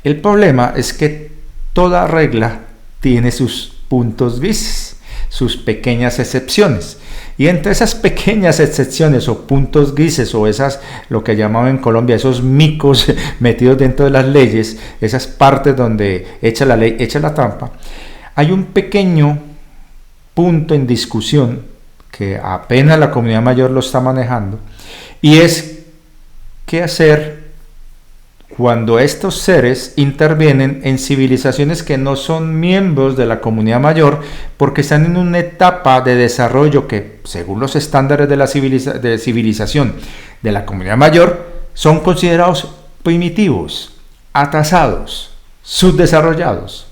El problema es que toda regla tiene sus puntos grises, sus pequeñas excepciones. Y entre esas pequeñas excepciones o puntos grises, o esas, lo que llamamos en Colombia, esos micos metidos dentro de las leyes, esas partes donde echa la ley, echa la trampa, hay un pequeño punto en discusión que apenas la comunidad mayor lo está manejando, y es qué hacer cuando estos seres intervienen en civilizaciones que no son miembros de la comunidad mayor, porque están en una etapa de desarrollo que, según los estándares de la civilización de la comunidad mayor, son considerados primitivos, atrasados, subdesarrollados,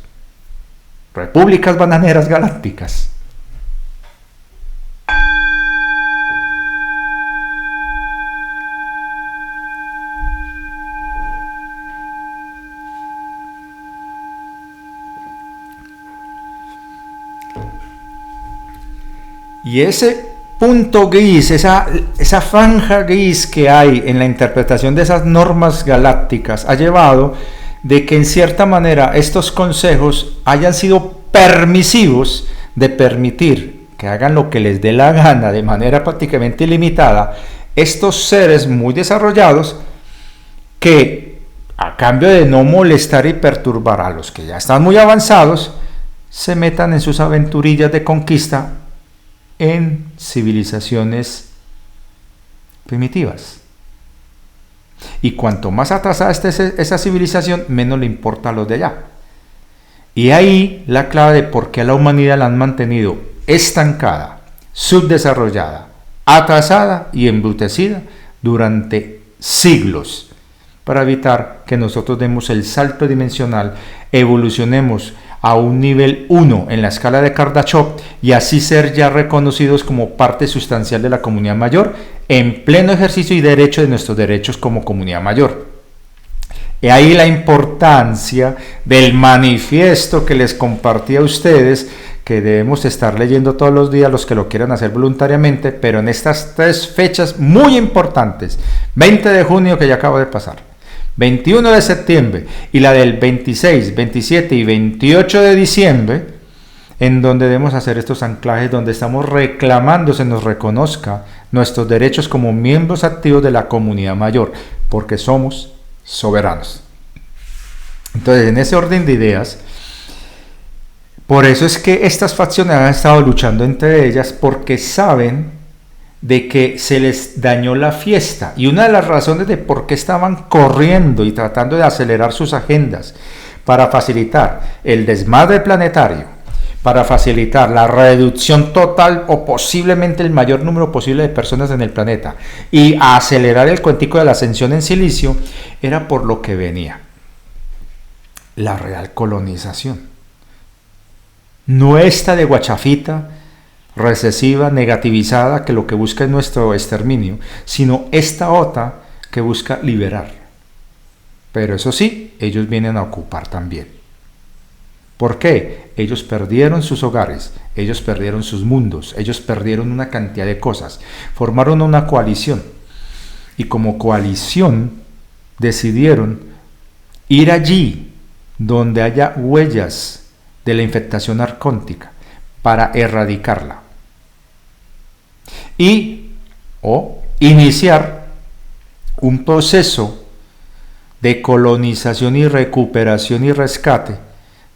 repúblicas bananeras galácticas. Y ese punto gris, esa franja gris que hay en la interpretación de esas normas galácticas ha llevado de que en cierta manera estos consejos hayan sido permisivos de permitir que hagan lo que les dé la gana de manera prácticamente ilimitada estos seres muy desarrollados que, a cambio de no molestar y perturbar a los que ya están muy avanzados, se metan en sus aventurillas de conquista en civilizaciones primitivas. Y cuanto más atrasada esté esa civilización, menos le importa a los de allá. Y ahí la clave de por qué a la humanidad la han mantenido estancada, subdesarrollada, atrasada y embrutecida durante siglos, para evitar que nosotros demos el salto dimensional, evolucionemos a un nivel 1 en la escala de Kardashev y así ser ya reconocidos como parte sustancial de la comunidad mayor en pleno ejercicio y derecho de nuestros derechos como comunidad mayor. Y ahí la importancia del manifiesto que les compartí a ustedes, que debemos estar leyendo todos los días los que lo quieran hacer voluntariamente, pero en estas 3 fechas muy importantes, 20 de junio que ya acaba de pasar, 21 de septiembre y la del 26, 27 y 28 de diciembre, en donde debemos hacer estos anclajes, donde estamos reclamando se nos reconozca nuestros derechos como miembros activos de la comunidad mayor, porque somos soberanos. Entonces, en ese orden de ideas, por eso es que estas facciones han estado luchando entre ellas, porque saben de que se les dañó la fiesta, y una de las razones de por qué estaban corriendo y tratando de acelerar sus agendas para facilitar el desmadre planetario, para facilitar la reducción total o posiblemente el mayor número posible de personas en el planeta y acelerar el cuentico de la ascensión en silicio, era por lo que venía: la real colonización, no esta de guachafita recesiva, negativizada, que lo que busca es nuestro exterminio, sino esta otra que busca liberar. Pero eso sí, ellos vienen a ocupar también. ¿Por qué? Ellos perdieron sus hogares, ellos perdieron sus mundos, ellos perdieron una cantidad de cosas, formaron una coalición, y como coalición decidieron ir allí donde haya huellas de la infectación arcóntica para erradicarla y o iniciar un proceso de colonización y recuperación y rescate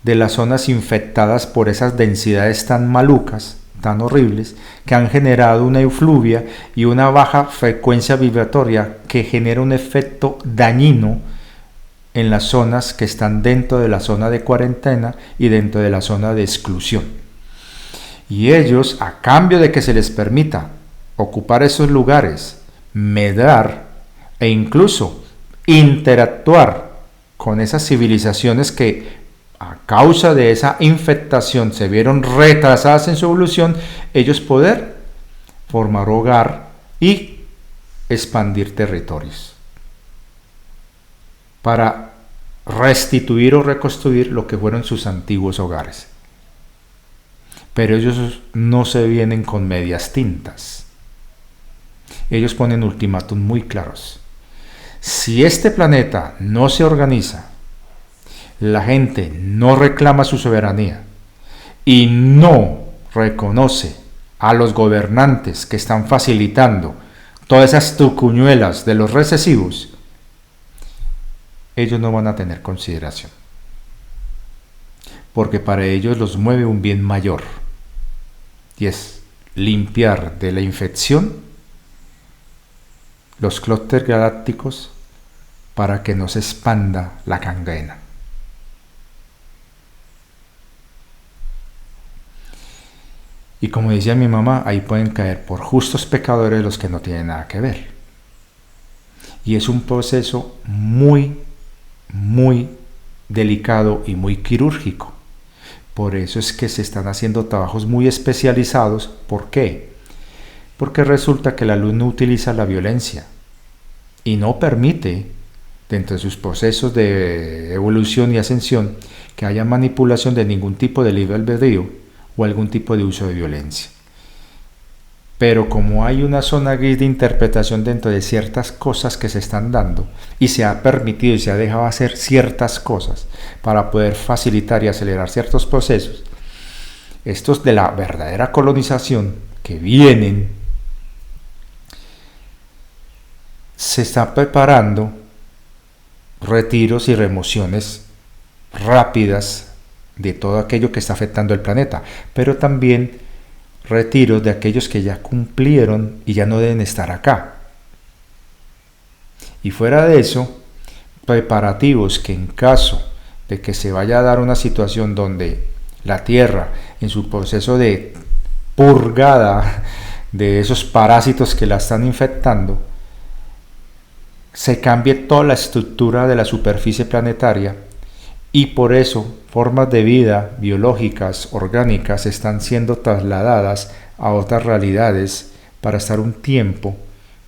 de las zonas infectadas por esas densidades tan malucas, tan horribles, que han generado una efluvia y una baja frecuencia vibratoria que genera un efecto dañino en las zonas que están dentro de la zona de cuarentena y dentro de la zona de exclusión. Y ellos, a cambio de que se les permita ocupar esos lugares, medrar e incluso interactuar con esas civilizaciones que a causa de esa infectación se vieron retrasadas en su evolución, ellos poder formar hogar y expandir territorios para restituir o reconstruir lo que fueron sus antiguos hogares. Pero ellos no se vienen con medias tintas. Ellos ponen ultimátum muy claros. Si este planeta no se organiza, la gente no reclama su soberanía y no reconoce a los gobernantes que están facilitando todas esas trucuñuelas de los recesivos, ellos no van a tener consideración, porque para ellos los mueve un bien mayor, y es limpiar de la infección los clústeres galácticos para que no se expanda la gangrena. Y como decía mi mamá, ahí pueden caer por justos pecadores los que no tienen nada que ver. Y es un proceso muy delicado y muy quirúrgico. Por eso es que se están haciendo trabajos muy especializados. ¿Por qué? Porque resulta que la luz no utiliza la violencia y no permite, dentro de sus procesos de evolución y ascensión, que haya manipulación de ningún tipo de libre albedrío o algún tipo de uso de violencia. Pero como hay una zona gris de interpretación dentro de ciertas cosas que se están dando, y se ha permitido y se ha dejado hacer ciertas cosas para poder facilitar y acelerar ciertos procesos, estos de la verdadera colonización que vienen, se están preparando retiros y remociones rápidas de todo aquello que está afectando el planeta, pero también retiros de aquellos que ya cumplieron y ya no deben estar acá. Y fuera de eso, preparativos que en caso de que se vaya a dar una situación donde la Tierra, en su proceso de purgada de esos parásitos que la están infectando, se cambie toda la estructura de la superficie planetaria, y por eso formas de vida biológicas, orgánicas, están siendo trasladadas a otras realidades para estar un tiempo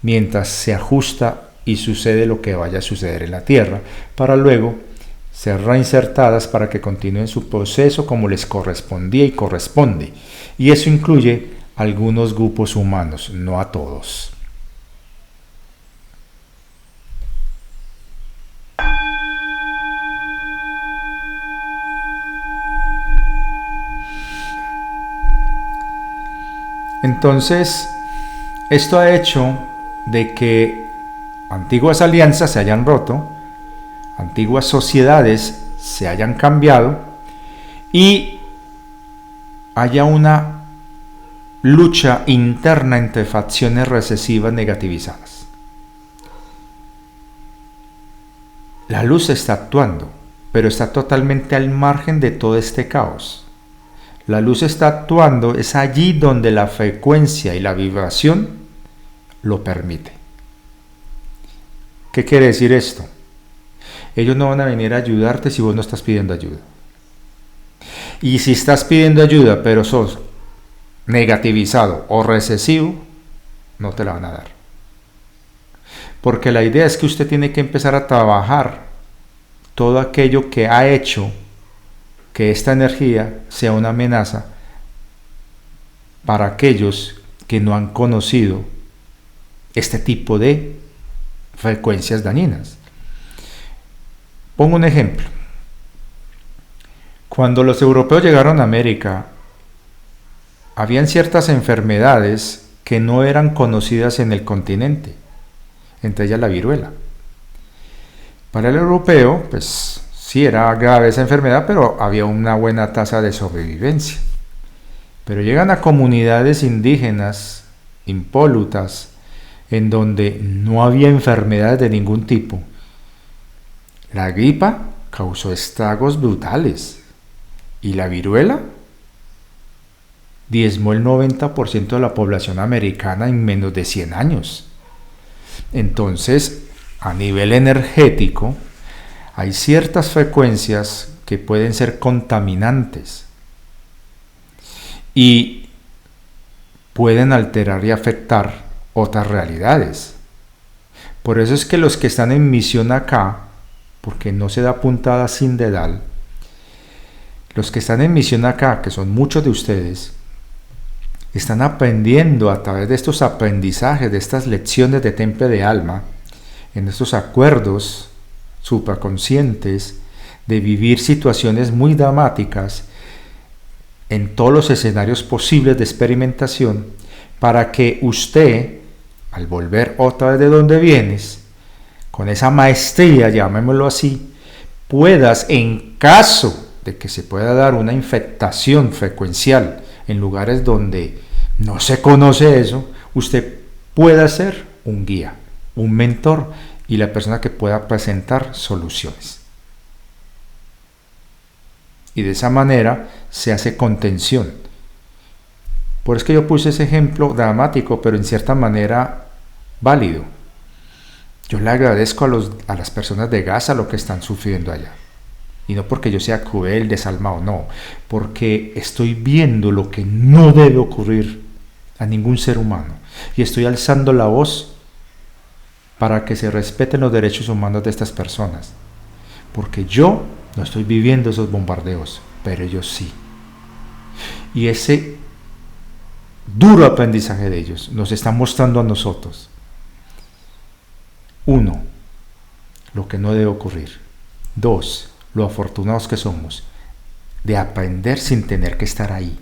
mientras se ajusta y sucede lo que vaya a suceder en la Tierra, para luego ser reinsertadas para que continúen su proceso como les correspondía y corresponde. Y eso incluye a algunos grupos humanos, no a todos. Entonces, esto ha hecho de que antiguas alianzas se hayan roto, antiguas sociedades se hayan cambiado y haya una lucha interna entre facciones recesivas negativizadas. La luz está actuando, pero está totalmente al margen de todo este caos. La luz está actuando, es allí donde la frecuencia y la vibración lo permite. ¿Qué quiere decir esto? Ellos no van a venir a ayudarte si vos no estás pidiendo ayuda. Y si estás pidiendo ayuda, pero sos negativizado o recesivo, no te la van a dar. Porque la idea es que usted tiene que empezar a trabajar todo aquello que ha hecho que esta energía sea una amenaza para aquellos que no han conocido este tipo de frecuencias dañinas. Pongo un ejemplo. Cuando los europeos llegaron a América, habían ciertas enfermedades que no eran conocidas en el continente, entre ellas la viruela. Para el europeo, pues sí era grave esa enfermedad, pero había una buena tasa de sobrevivencia. Pero llegan a comunidades indígenas, impolutas, en donde no había enfermedades de ningún tipo. La gripa causó estragos brutales y la viruela diezmó el 90% de la población americana en menos de 100 años. Entonces, a nivel energético, hay ciertas frecuencias que pueden ser contaminantes y pueden alterar y afectar otras realidades. Por eso es que los que están en misión acá, porque no se da puntada sin dedal, los que están en misión acá, que son muchos de ustedes, están aprendiendo a través de estos aprendizajes, de estas lecciones de temple de alma, en estos acuerdos supraconscientes, de vivir situaciones muy dramáticas en todos los escenarios posibles de experimentación, para que usted, al volver otra vez de donde vienes, con esa maestría, llamémoslo así, puedas, en caso de que se pueda dar una infectación frecuencial en lugares donde no se conoce eso, usted pueda ser un guía, un mentor y la persona que pueda presentar soluciones. Y de esa manera se hace contención. Por eso es que yo puse ese ejemplo dramático, pero en cierta manera válido. Yo le agradezco a las personas de Gaza lo que están sufriendo allá. Y no porque yo sea cruel, desalmado, no. Porque estoy viendo lo que no debe ocurrir a ningún ser humano. Y estoy alzando la voz para que se respeten los derechos humanos de estas personas. Porque yo no estoy viviendo esos bombardeos, pero ellos sí. Y ese duro aprendizaje de ellos nos está mostrando a nosotros, uno, lo que no debe ocurrir. Dos, lo afortunados que somos de aprender sin tener que estar ahí.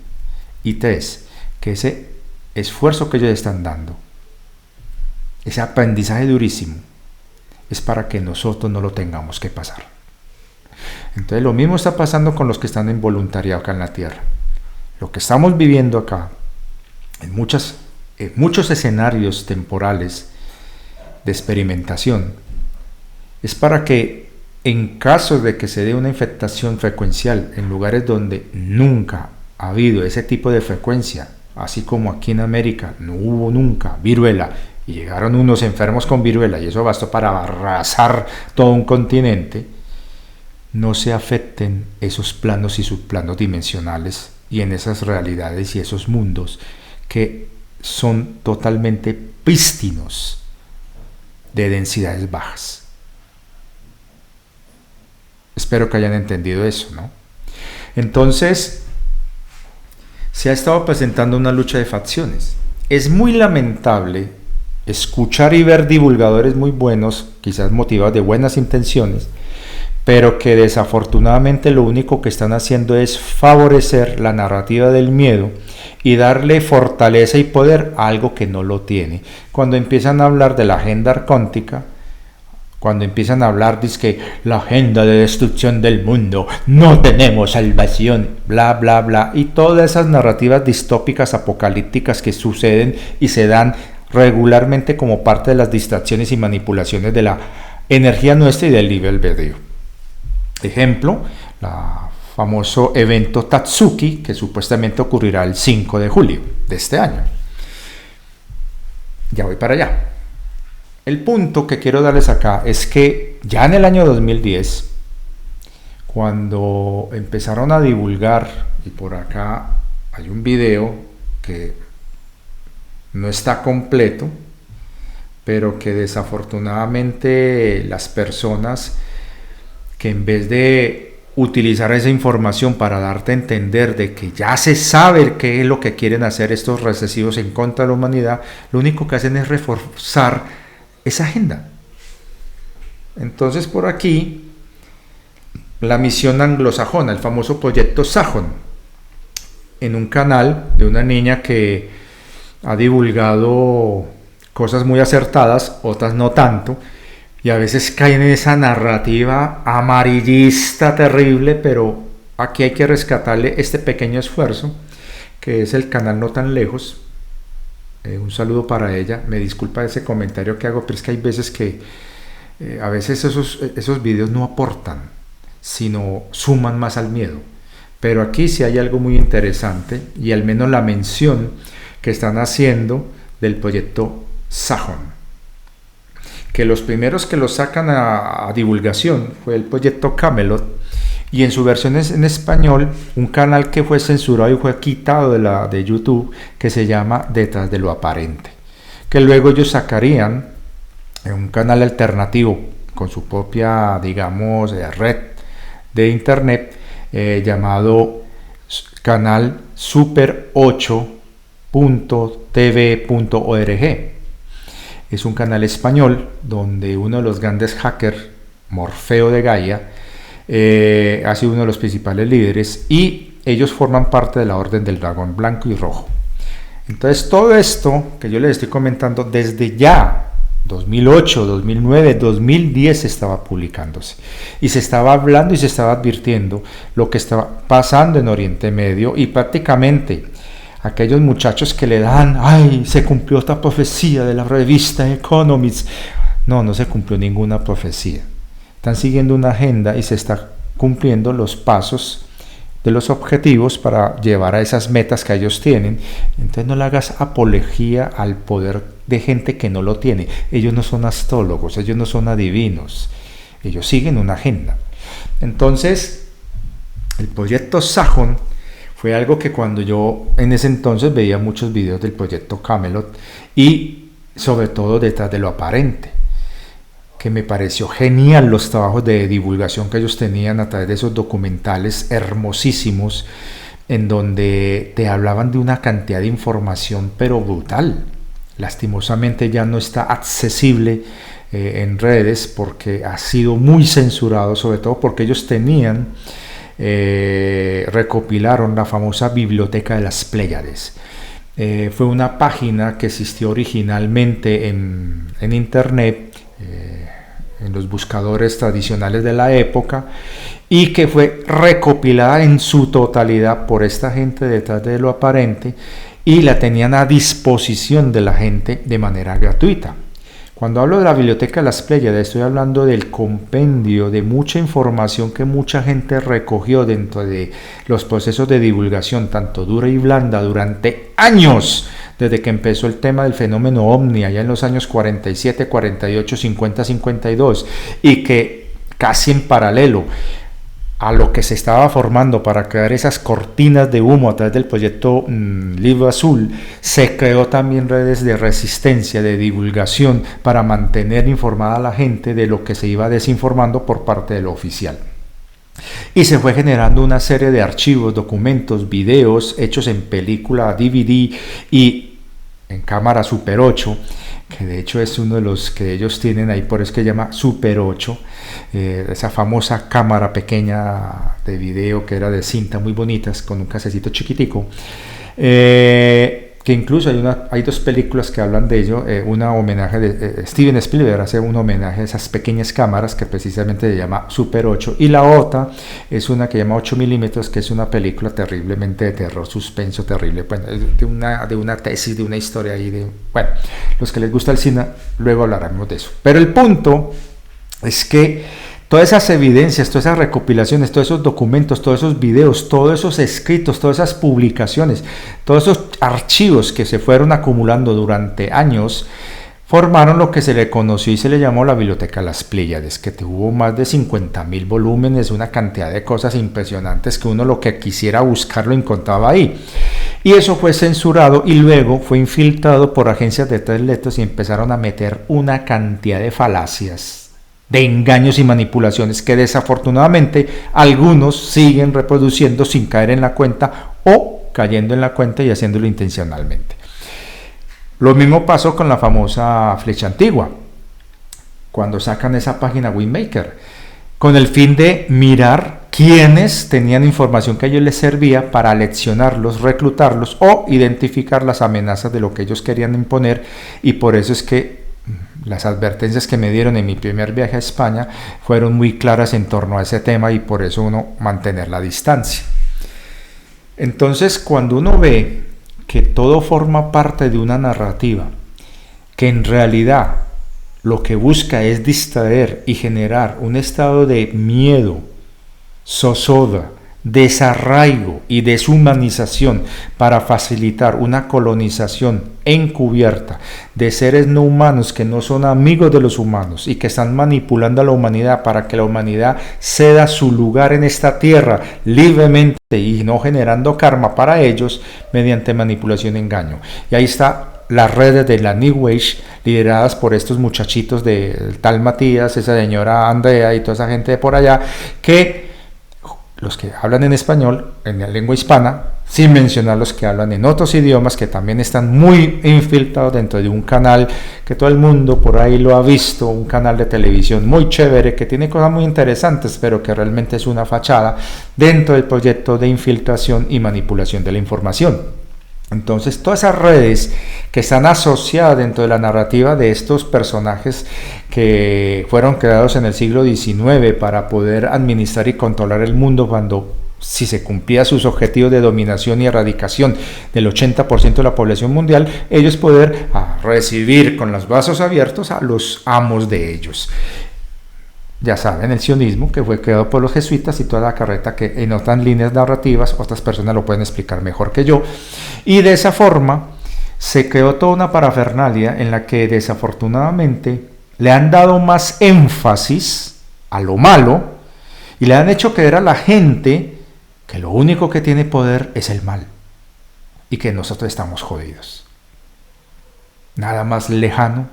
Y tres, que ese esfuerzo que ellos están dando, ese aprendizaje durísimo, es para que nosotros no lo tengamos que pasar. Entonces lo mismo está pasando con los que están en voluntariado acá en la tierra. Lo que estamos viviendo acá, en muchos escenarios temporales de experimentación, es para que en caso de que se dé una infectación frecuencial en lugares donde nunca ha habido ese tipo de frecuencia, así como aquí en América no hubo nunca viruela y llegaron unos enfermos con viruela y eso bastó para arrasar todo un continente, no se afecten esos planos y subplanos dimensionales y en esas realidades y esos mundos que son totalmente prístinos de densidades bajas. Espero que hayan entendido eso, ¿no? Entonces, se ha estado presentando una lucha de facciones. Es muy lamentable escuchar y ver divulgadores muy buenos, quizás motivados de buenas intenciones, pero que desafortunadamente lo único que están haciendo es favorecer la narrativa del miedo y darle fortaleza y poder a algo que no lo tiene. Cuando empiezan a hablar de la agenda arcóntica, cuando empiezan a hablar de que la agenda de destrucción del mundo, no tenemos salvación, bla, bla, bla, y todas esas narrativas distópicas apocalípticas que suceden y se dan regularmente como parte de las distracciones y manipulaciones de la energía nuestra y del libre albedrío. Ejemplo, el famoso evento Tatsuki, que supuestamente ocurrirá el 5 de julio de este año. Ya voy para allá. El punto que quiero darles acá es que ya en el año 2010, cuando empezaron a divulgar, y por acá hay un video que no está completo, pero que desafortunadamente las personas que en vez de utilizar esa información para darte a entender de que ya se sabe qué es lo que quieren hacer estos recesivos en contra de la humanidad, lo único que hacen es reforzar esa agenda. Entonces por aquí la misión anglosajona, el famoso proyecto Sajon, en un canal de una niña que ha divulgado cosas muy acertadas, otras no tanto, y a veces caen en esa narrativa amarillista terrible, pero aquí hay que rescatarle este pequeño esfuerzo, que es el canal No Tan Lejos. Un saludo para ella, me disculpa ese comentario que hago, pero es que hay veces que a veces esos videos no aportan, sino suman más al miedo. Pero aquí sí hay algo muy interesante, y al menos la mención que están haciendo del proyecto Sajón, que los primeros que lo sacan a divulgación fue el proyecto Camelot, y en su versión en español, un canal que fue censurado y fue quitado de YouTube, que se llama Detrás de lo Aparente, que luego ellos sacarían un canal alternativo con su propia, digamos, red de internet, llamado canal super8.tv.org. Es un canal español donde uno de los grandes hackers, Morfeo de Gaia, ha sido uno de los principales líderes, y ellos forman parte de la Orden del Dragón Blanco y Rojo. Entonces todo esto que yo les estoy comentando desde ya 2008, 2009, 2010 estaba publicándose, y se estaba hablando y se estaba advirtiendo lo que estaba pasando en Oriente Medio, y prácticamente aquellos muchachos que le dan, ay, se cumplió esta profecía de la revista Economist. No se cumplió ninguna profecía. Están siguiendo una agenda y se está cumpliendo los pasos de los objetivos para llevar a esas metas que ellos tienen. Entonces no le hagas apología al poder de gente que no lo tiene. Ellos no son astrólogos, ellos no son adivinos, ellos siguen una agenda. Entonces el proyecto Sajón fue algo que cuando yo en ese entonces veía muchos videos del proyecto Camelot, y sobre todo Detrás de lo Aparente, que me pareció genial los trabajos de divulgación que ellos tenían a través de esos documentales hermosísimos, en donde te hablaban de una cantidad de información pero brutal. Lastimosamente ya no está accesible en redes, porque ha sido muy censurado, sobre todo porque ellos tenían, recopilaron la famosa Biblioteca de las Pléyades. Fue una página que existió originalmente en internet, en los buscadores tradicionales de la época, y que fue recopilada en su totalidad por esta gente Detrás de lo Aparente, y la tenían a disposición de la gente de manera gratuita. Cuando hablo de la Biblioteca de las Pléyades, estoy hablando del compendio de mucha información que mucha gente recogió dentro de los procesos de divulgación, tanto dura y blanda, durante años, desde que empezó el tema del fenómeno ovni allá en los años 47, 48, 50, 52, y que casi en paralelo a lo que se estaba formando para crear esas cortinas de humo a través del proyecto Libro Azul, se creó también redes de resistencia, de divulgación, para mantener informada a la gente de lo que se iba desinformando por parte de lo oficial. Y se fue generando una serie de archivos, documentos, videos hechos en película, DVD y en cámara Super 8, que de hecho es uno de los que ellos tienen ahí, por eso que se llama Super 8, esa famosa cámara pequeña de video que era de cinta, muy bonitas, con un casecito chiquitico, que incluso hay dos películas que hablan de ello. Una homenaje de Steven Spielberg, hace un homenaje a esas pequeñas cámaras que precisamente se llama Super 8, y la otra es una que se llama 8 milímetros, que es una película terriblemente de terror, suspenso terrible, bueno, de una tesis, de una historia ahí, bueno, los que les gusta el cine, luego hablaremos de eso. Pero el punto es que todas esas evidencias, todas esas recopilaciones, todos esos documentos, todos esos videos, todos esos escritos, todas esas publicaciones, todos esos archivos que se fueron acumulando durante años, formaron lo que se le conoció y se le llamó la Biblioteca de las Pléyades, que tuvo más de 50.000 volúmenes, una cantidad de cosas impresionantes que uno lo que quisiera buscar lo encontraba ahí. Y eso fue censurado y luego fue infiltrado por agencias de tres letras, y empezaron a meter una cantidad de falacias, de engaños y manipulaciones que desafortunadamente algunos siguen reproduciendo sin caer en la cuenta, o cayendo en la cuenta y haciéndolo intencionalmente. Lo mismo pasó con la famosa Flecha Antigua, cuando sacan esa página Wingmaker, con el fin de mirar quiénes tenían información que a ellos les servía para leccionarlos, reclutarlos o identificar las amenazas de lo que ellos querían imponer. Y por eso es que las advertencias que me dieron en mi primer viaje a España fueron muy claras en torno a ese tema y por eso uno mantener la distancia. Entonces, cuando uno ve que todo forma parte de una narrativa, que en realidad lo que busca es distraer y generar un estado de miedo, zozobra, desarraigo y deshumanización para facilitar una colonización encubierta de seres no humanos que no son amigos de los humanos y que están manipulando a la humanidad para que la humanidad ceda su lugar en esta tierra libremente y no generando karma para ellos mediante manipulación y engaño. Y ahí está las redes de la New Age lideradas por estos muchachitos de tal Matías, esa señora Andrea y toda esa gente de por allá, que los que hablan en español, en la lengua hispana, sin mencionar los que hablan en otros idiomas, que también están muy infiltrados dentro de un canal que todo el mundo por ahí lo ha visto, un canal de televisión muy chévere, que tiene cosas muy interesantes, pero que realmente es una fachada dentro del proyecto de infiltración y manipulación de la información. Entonces, todas esas redes que están asociadas dentro de la narrativa de estos personajes que fueron creados en el siglo XIX para poder administrar y controlar el mundo cuando, si se cumplía sus objetivos de dominación y erradicación del 80% de la población mundial, ellos poder recibir con los brazos abiertos a los amos de ellos. Ya saben, el sionismo, que fue creado por los jesuitas y toda la carreta que en otras líneas narrativas otras personas lo pueden explicar mejor que yo. Y de esa forma se creó toda una parafernalia en la que desafortunadamente le han dado más énfasis a lo malo y le han hecho creer a la gente que lo único que tiene poder es el mal y que nosotros estamos jodidos. Nada más lejano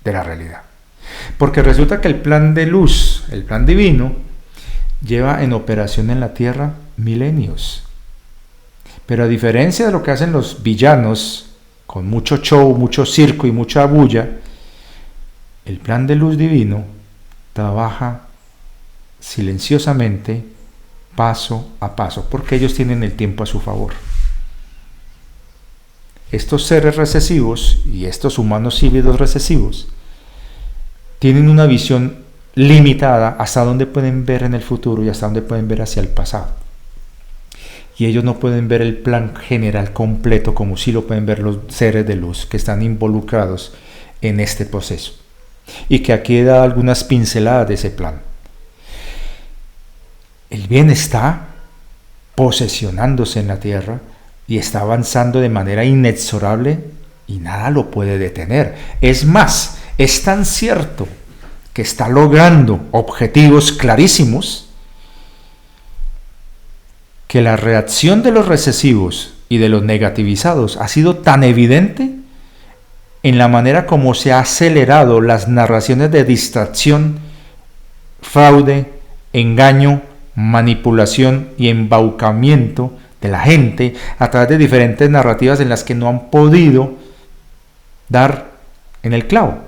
de la realidad. Porque resulta que el plan de luz, el plan divino, lleva en operación en la tierra milenios. Pero a diferencia de lo que hacen los villanos, con mucho show, mucho circo y mucha bulla, el plan de luz divino trabaja silenciosamente, paso a paso, porque ellos tienen el tiempo a su favor. Estos seres recesivos y estos humanos híbridos recesivos tienen una visión limitada hasta dónde pueden ver en el futuro y hasta dónde pueden ver hacia el pasado. Y ellos no pueden ver el plan general completo como sí lo pueden ver los seres de luz que están involucrados en este proceso. Y que aquí he dado algunas pinceladas de ese plan. El bien está posesionándose en la tierra y está avanzando de manera inexorable y nada lo puede detener. Es más, es tan cierto que está logrando objetivos clarísimos que la reacción de los recesivos y de los negativizados ha sido tan evidente en la manera como se ha acelerado las narraciones de distracción, fraude, engaño, manipulación y embaucamiento de la gente a través de diferentes narrativas en las que no han podido dar en el clavo.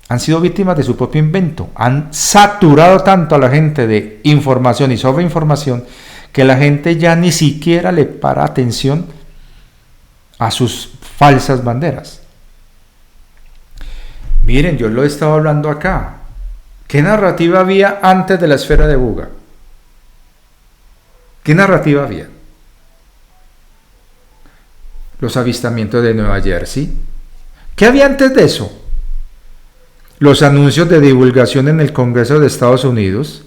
Han sido víctimas de su propio invento, han saturado tanto a la gente de información y sobreinformación que la gente ya ni siquiera le para atención a sus falsas banderas. Miren, yo lo he estado hablando acá. ¿Qué narrativa había antes de la esfera de Buga? ¿Qué narrativa había? Los avistamientos de Nueva Jersey. ¿Qué había antes de eso? Los anuncios de divulgación en el Congreso de Estados Unidos.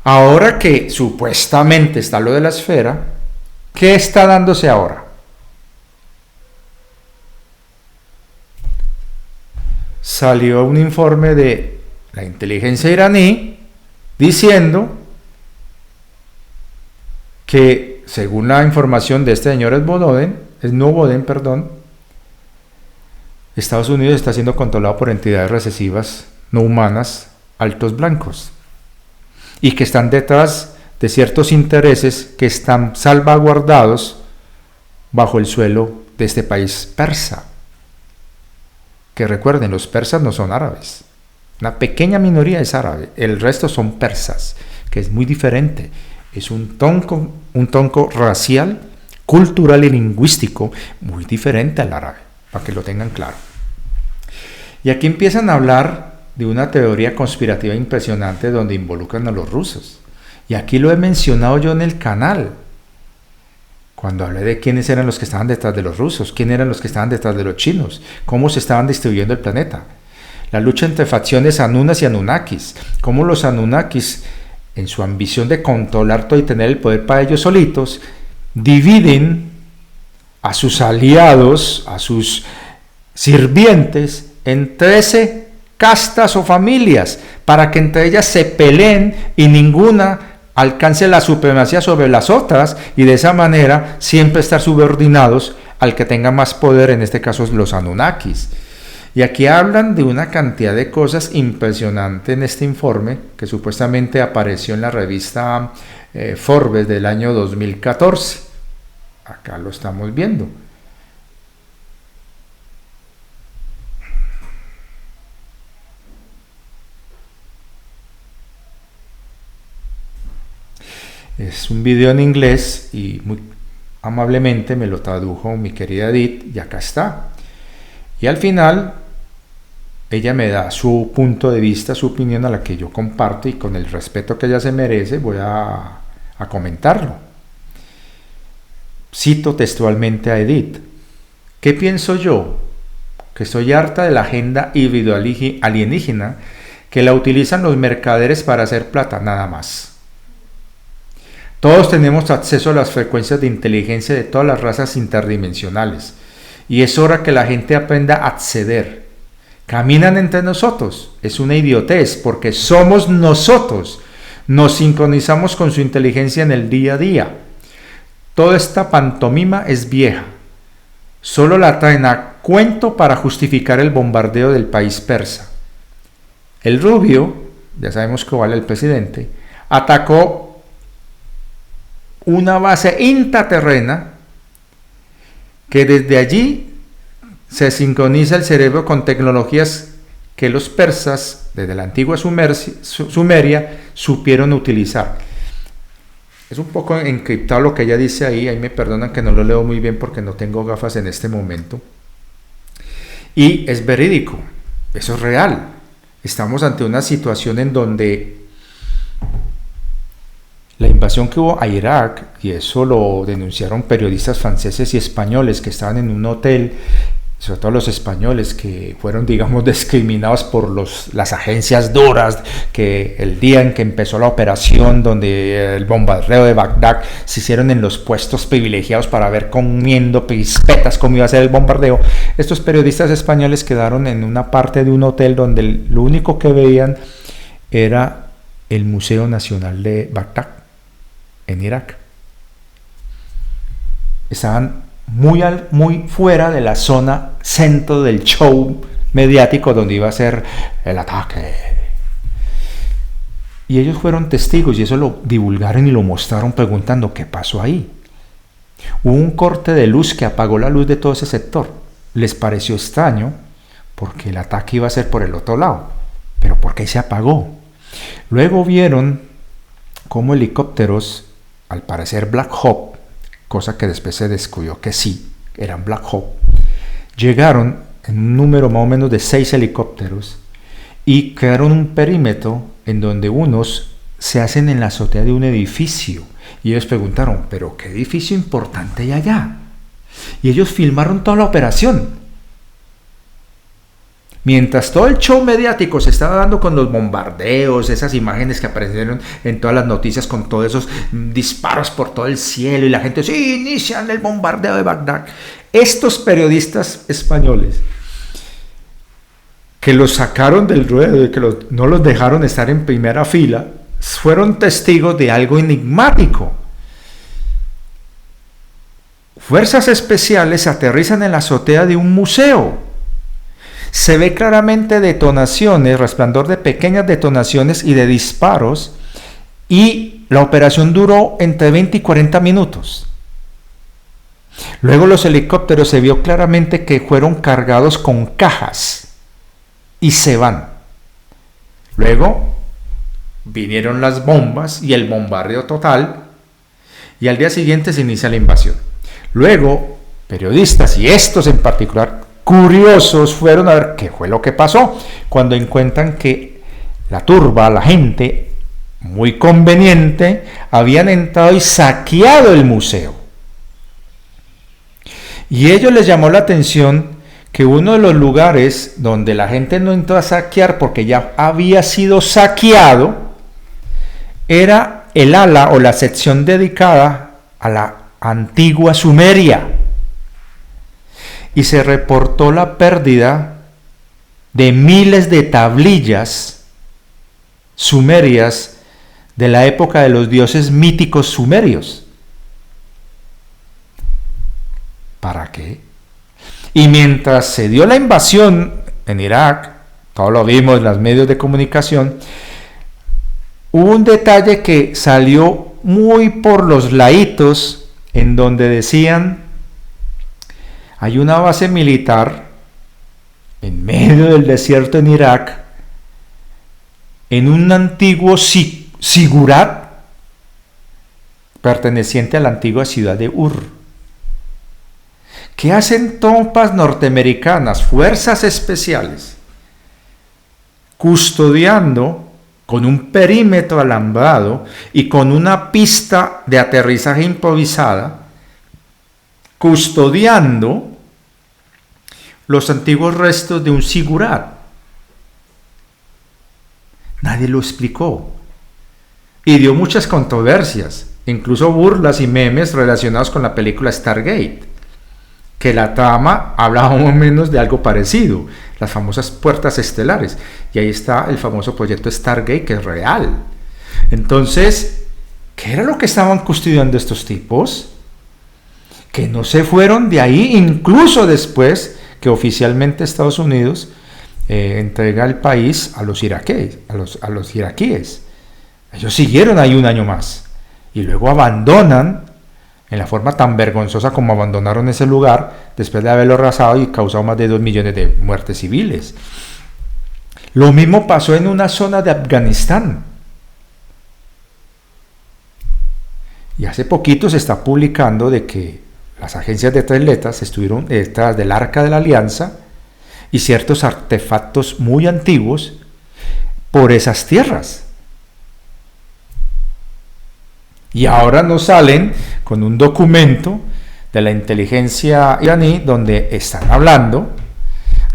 Ahora que supuestamente está lo de la esfera, ¿qué está dándose ahora? Salió un informe de la inteligencia iraní diciendo que, según la información de este señor Snowden, Estados Unidos está siendo controlado por entidades recesivas no humanas, altos blancos, y que están detrás de ciertos intereses que están salvaguardados bajo el suelo de este país persa. Que recuerden, los persas no son árabes. Una pequeña minoría es árabe, el resto son persas, que es muy diferente. Es un tronco racial, cultural y lingüístico muy diferente al árabe. para que lo tengan claro. Y aquí empiezan a hablar de una teoría conspirativa impresionante donde involucran a los rusos. Y aquí lo he mencionado yo en el canal, cuando hablé de quiénes eran los que estaban detrás de los rusos, quiénes eran los que estaban detrás de los chinos, cómo se estaban distribuyendo el planeta. La lucha entre facciones Anunnakis y Anunnakis, cómo los Anunnakis, en su ambición de controlar todo y tener el poder para ellos solitos, dividen a sus aliados, a sus sirvientes, en 13 castas o familias, para que entre ellas se peleen y ninguna alcance la supremacía sobre las otras, y de esa manera siempre estar subordinados al que tenga más poder, en este caso los Anunnakis. Y aquí hablan de una cantidad de cosas impresionantes en este informe que supuestamente apareció en la revista Forbes del año 2014. Acá lo estamos viendo. Es un video en inglés y muy amablemente me lo tradujo mi querida Edith, y acá está. Y al final ella me da su punto de vista, su opinión, a la que yo comparto, y con el respeto que ella se merece voy a comentarlo. Cito textualmente a Edith: ¿qué pienso yo? Que estoy harta de la agenda híbrido alienígena que la utilizan los mercaderes para hacer plata, nada más. Todos tenemos acceso a las frecuencias de inteligencia de todas las razas interdimensionales, y es hora que la gente aprenda a acceder. Caminan entre nosotros, es una idiotez, porque somos nosotros, nos sincronizamos con su inteligencia en el día a día. Toda esta pantomima es vieja, solo la traen a cuento para justificar el bombardeo del país persa. El rubio, ya sabemos que vale el presidente, atacó una base intraterrena que desde allí se sincroniza el cerebro con tecnologías que los persas desde la antigua Sumeria supieron utilizar. Es un poco encriptado lo que ella dice ahí me perdonan que no lo leo muy bien porque no tengo gafas en este momento. Y es verídico, eso es real. Estamos ante una situación en donde la invasión que hubo a Irak, y eso lo denunciaron periodistas franceses y españoles que estaban en un hotel, sobre todo los españoles, que fueron, digamos, discriminados por las agencias duras, que el día en que empezó la operación, donde el bombardeo de Bagdad, se hicieron en los puestos privilegiados para ver comiendo crispetas cómo iba a ser el bombardeo. Estos periodistas españoles quedaron en una parte de un hotel donde lo único que veían era el Museo Nacional de Bagdad, en Irak. Estaban muy fuera de la zona centro del show mediático donde iba a ser el ataque. Y ellos fueron testigos y eso lo divulgaron y lo mostraron preguntando qué pasó ahí. Hubo un corte de luz que apagó la luz de todo ese sector. Les pareció extraño porque el ataque iba a ser por el otro lado. Pero ¿por qué se apagó? Luego vieron cómo helicópteros, al parecer Black Hawk, cosa que después se descubrió que sí, eran Black Hawk, llegaron en un número más o menos de 6 helicópteros y crearon un perímetro en donde unos se hacen en la azotea de un edificio. Y ellos preguntaron, ¿pero qué edificio importante hay allá? Y ellos filmaron toda la operación. Mientras todo el show mediático se estaba dando con los bombardeos, esas imágenes que aparecieron en todas las noticias con todos esos disparos por todo el cielo y la gente, sí, inician el bombardeo de Bagdad. Estos periodistas españoles que los sacaron del ruedo y que no los dejaron estar en primera fila, fueron testigos de algo enigmático. Fuerzas especiales aterrizan en la azotea de un museo. Se ve claramente detonaciones, resplandor de pequeñas detonaciones y de disparos, y la operación duró entre 20 y 40 minutos. Luego los helicópteros se vio claramente que fueron cargados con cajas y se van. Luego vinieron las bombas y el bombardeo total, y al día siguiente se inicia la invasión. Luego, periodistas, y estos en particular, curiosos fueron a ver qué fue lo que pasó, cuando encuentran que la turba, la gente, muy conveniente, habían entrado y saqueado el museo. Y a ellos les llamó la atención que uno de los lugares donde la gente no entró a saquear porque ya había sido saqueado era el ala o la sección dedicada a la antigua Sumeria. Y se reportó la pérdida de miles de tablillas sumerias de la época de los dioses míticos sumerios. ¿Para qué? Y mientras se dio la invasión en Irak, todo lo vimos en los medios de comunicación, hubo un detalle que salió muy por los laditos, en donde decían, hay una base militar en medio del desierto en Irak, en un antiguo sigurat perteneciente a la antigua ciudad de Ur. ¿Qué hacen tropas norteamericanas, fuerzas especiales, custodiando con un perímetro alambrado y con una pista de aterrizaje improvisada, custodiando los antiguos restos de un sigurat? Nadie lo explicó y dio muchas controversias, incluso burlas y memes relacionados con la película Stargate, que la trama hablaba más o menos de algo parecido, las famosas puertas estelares, y ahí está el famoso proyecto Stargate, que es real. Entonces, ¿qué era lo que estaban custodiando estos tipos? Que no se fueron de ahí, incluso después que oficialmente Estados Unidos entrega el país a los iraquíes, a los iraquíes. Ellos siguieron ahí un año más y luego abandonan en la forma tan vergonzosa como abandonaron ese lugar después de haberlo arrasado y causado más de 2 millones de muertes civiles. Lo mismo pasó en una zona de Afganistán. Y hace poquito se está publicando de que las agencias de tres letras estuvieron detrás del Arca de la Alianza y ciertos artefactos muy antiguos por esas tierras. Y ahora nos salen con un documento de la inteligencia iraní donde están hablando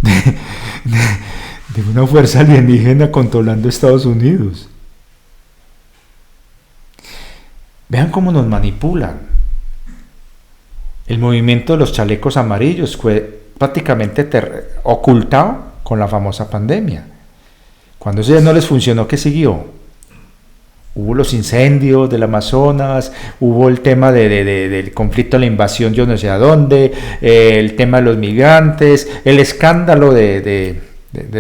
de una fuerza alienígena controlando Estados Unidos. Vean cómo nos manipulan. El movimiento de los chalecos amarillos fue prácticamente ocultado con la famosa pandemia. Cuando eso ya no les funcionó, ¿qué siguió? Hubo los incendios del Amazonas, hubo el tema del conflicto, la invasión, yo no sé a dónde, el tema de los migrantes, el escándalo de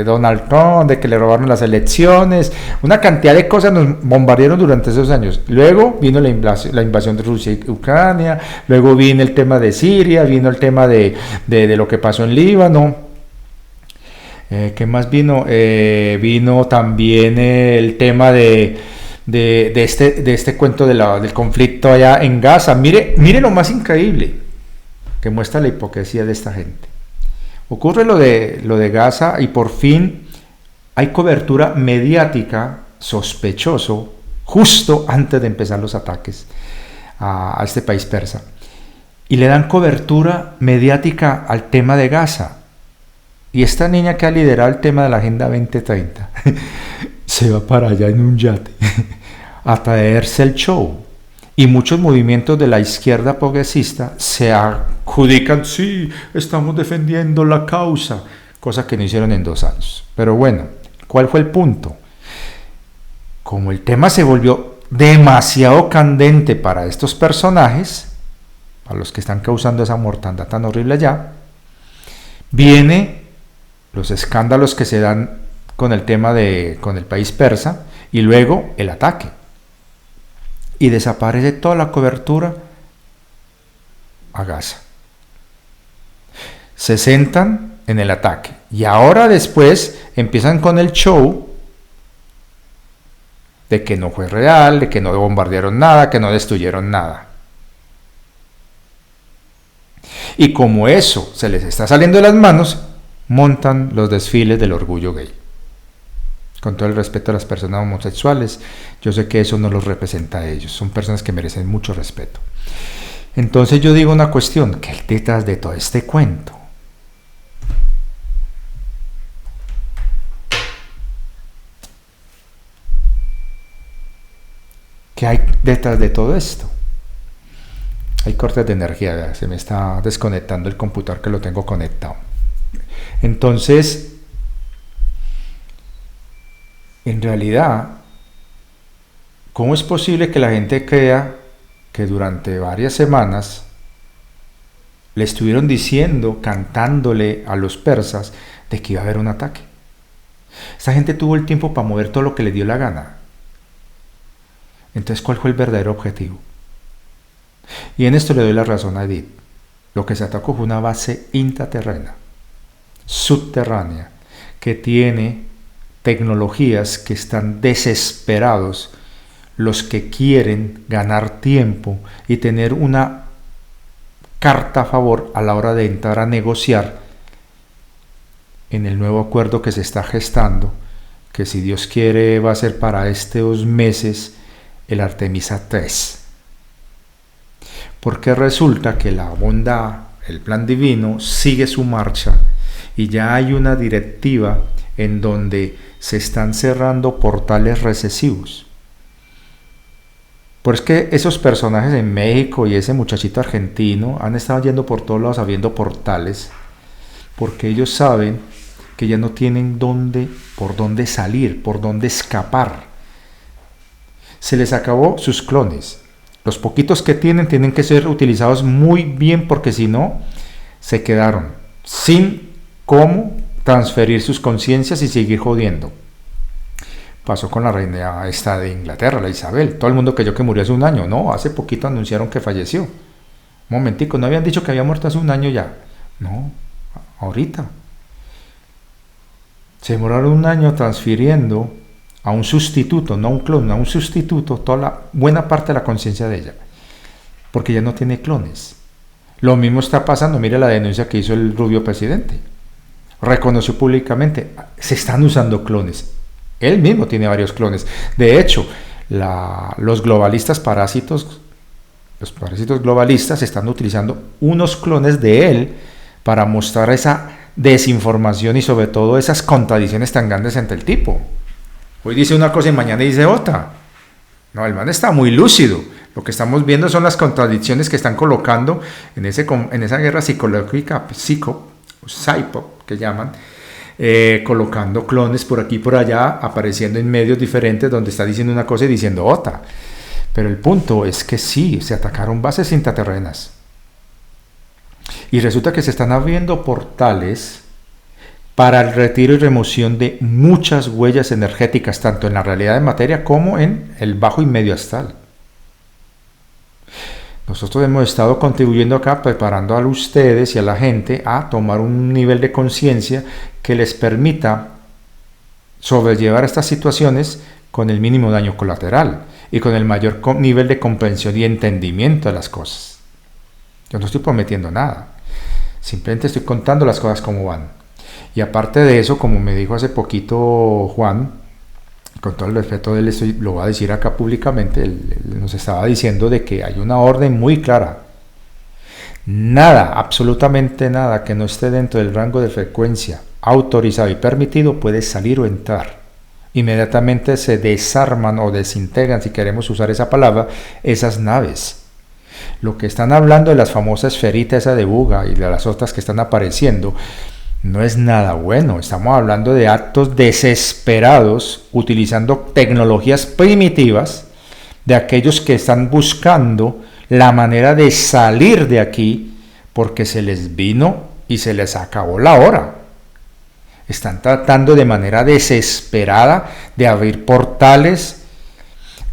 Donald Trump, de que le robaron las elecciones, una cantidad de cosas nos bombardearon durante esos años. Luego vino la invasión de Rusia y Ucrania, luego vino el tema de Siria, vino el tema de lo que pasó en Líbano. ¿Qué más vino? Vino también el tema de este cuento del conflicto allá en Gaza. Mire lo más increíble que muestra la hipocresía de esta gente. Ocurre lo de Gaza y por fin hay cobertura mediática sospechoso justo antes de empezar los ataques a este país persa. Y le dan cobertura mediática al tema de Gaza. Y esta niña que ha liderado el tema de la Agenda 2030 se va para allá en un yate a traerse el show. Y muchos movimientos de la izquierda progresista se adjudican, sí, estamos defendiendo la causa, cosa que no hicieron en 2 años. Pero bueno, ¿cuál fue el punto? Como el tema se volvió demasiado candente para estos personajes, para los que están causando esa mortandad tan horrible allá, vienen los escándalos que se dan con el tema con el país persa y luego el ataque. Y desaparece toda la cobertura a Gaza. Se centran en el ataque. Y ahora después empiezan con el show de que no fue real, de que no bombardearon nada, que no destruyeron nada. Y como eso se les está saliendo de las manos, montan los desfiles del orgullo gay. Con todo el respeto a las personas homosexuales, yo sé que eso no los representa a ellos, son personas que merecen mucho respeto. Entonces yo digo una cuestión, ¿qué hay detrás de todo este cuento? ¿Qué hay detrás de todo esto? Hay cortes de energía, se me está desconectando el computador que lo tengo conectado. Entonces, en realidad, ¿cómo es posible que la gente crea que durante varias semanas le estuvieron diciendo, cantándole a los persas de que iba a haber un ataque? Esta gente tuvo el tiempo para mover todo lo que le dio la gana. Entonces, ¿cuál fue el verdadero objetivo? Y en esto le doy la razón a Edith. Lo que se atacó fue una base intraterrena, subterránea, que tiene tecnologías que están desesperados los que quieren ganar tiempo y tener una carta a favor a la hora de entrar a negociar en el nuevo acuerdo que se está gestando, que si Dios quiere va a ser para estos meses el Artemisa 3. Porque resulta que la bondad, el plan divino, sigue su marcha y ya hay una directiva en donde se están cerrando portales recesivos. Por es que esos personajes en México y ese muchachito argentino han estado yendo por todos lados abriendo portales, porque ellos saben que ya no tienen por dónde salir, por dónde escapar. Se les acabó sus clones. Los poquitos que tienen que ser utilizados muy bien, porque si no, se quedaron sin cómo transferir sus conciencias y seguir jodiendo. Pasó con la reina esta de Inglaterra, la Isabel. Todo el mundo creyó que murió hace un año. No, hace poquito anunciaron que falleció. Un momentico, ¿no habían dicho que había muerto hace un año ya? No, ahorita. Se demoraron un año transfiriendo a un sustituto, no a un clon, a un sustituto, toda la buena parte de la conciencia de ella, porque ya no tiene clones. Lo mismo está pasando, mire la denuncia que hizo el rubio presidente. Reconoció públicamente, se están usando clones. Él mismo tiene varios clones. De hecho, los globalistas parásitos, los parásitos globalistas están utilizando unos clones de él para mostrar esa desinformación y sobre todo esas contradicciones tan grandes entre el tipo. Hoy dice una cosa y mañana dice otra. No, el man está muy lúcido. Lo que estamos viendo son las contradicciones que están colocando en esa guerra psicológica, psycho que llaman, colocando clones por aquí y por allá, apareciendo en medios diferentes donde está diciendo una cosa y diciendo otra. Pero el punto es que sí, se atacaron bases intraterrenas. Y resulta que se están abriendo portales para el retiro y remoción de muchas huellas energéticas, tanto en la realidad de materia como en el bajo y medio astral. Nosotros hemos estado contribuyendo acá, preparando a ustedes y a la gente a tomar un nivel de conciencia que les permita sobrellevar estas situaciones con el mínimo daño colateral y con el mayor nivel de comprensión y entendimiento de las cosas. Yo no estoy prometiendo nada, simplemente estoy contando las cosas como van. Y aparte de eso, como me dijo hace poquito Juan, con todo el respeto de él, lo voy a decir acá públicamente, él nos estaba diciendo de que hay una orden muy clara. Nada, absolutamente nada que no esté dentro del rango de frecuencia autorizado y permitido puede salir o entrar. Inmediatamente se desarman o desintegran, si queremos usar esa palabra, esas naves. Lo que están hablando de las famosas esferitas esa de Buga y de las otras que están apareciendo, no es nada bueno. Estamos hablando de actos desesperados utilizando tecnologías primitivas de aquellos que están buscando la manera de salir de aquí porque se les vino y se les acabó la hora. Están tratando de manera desesperada de abrir portales,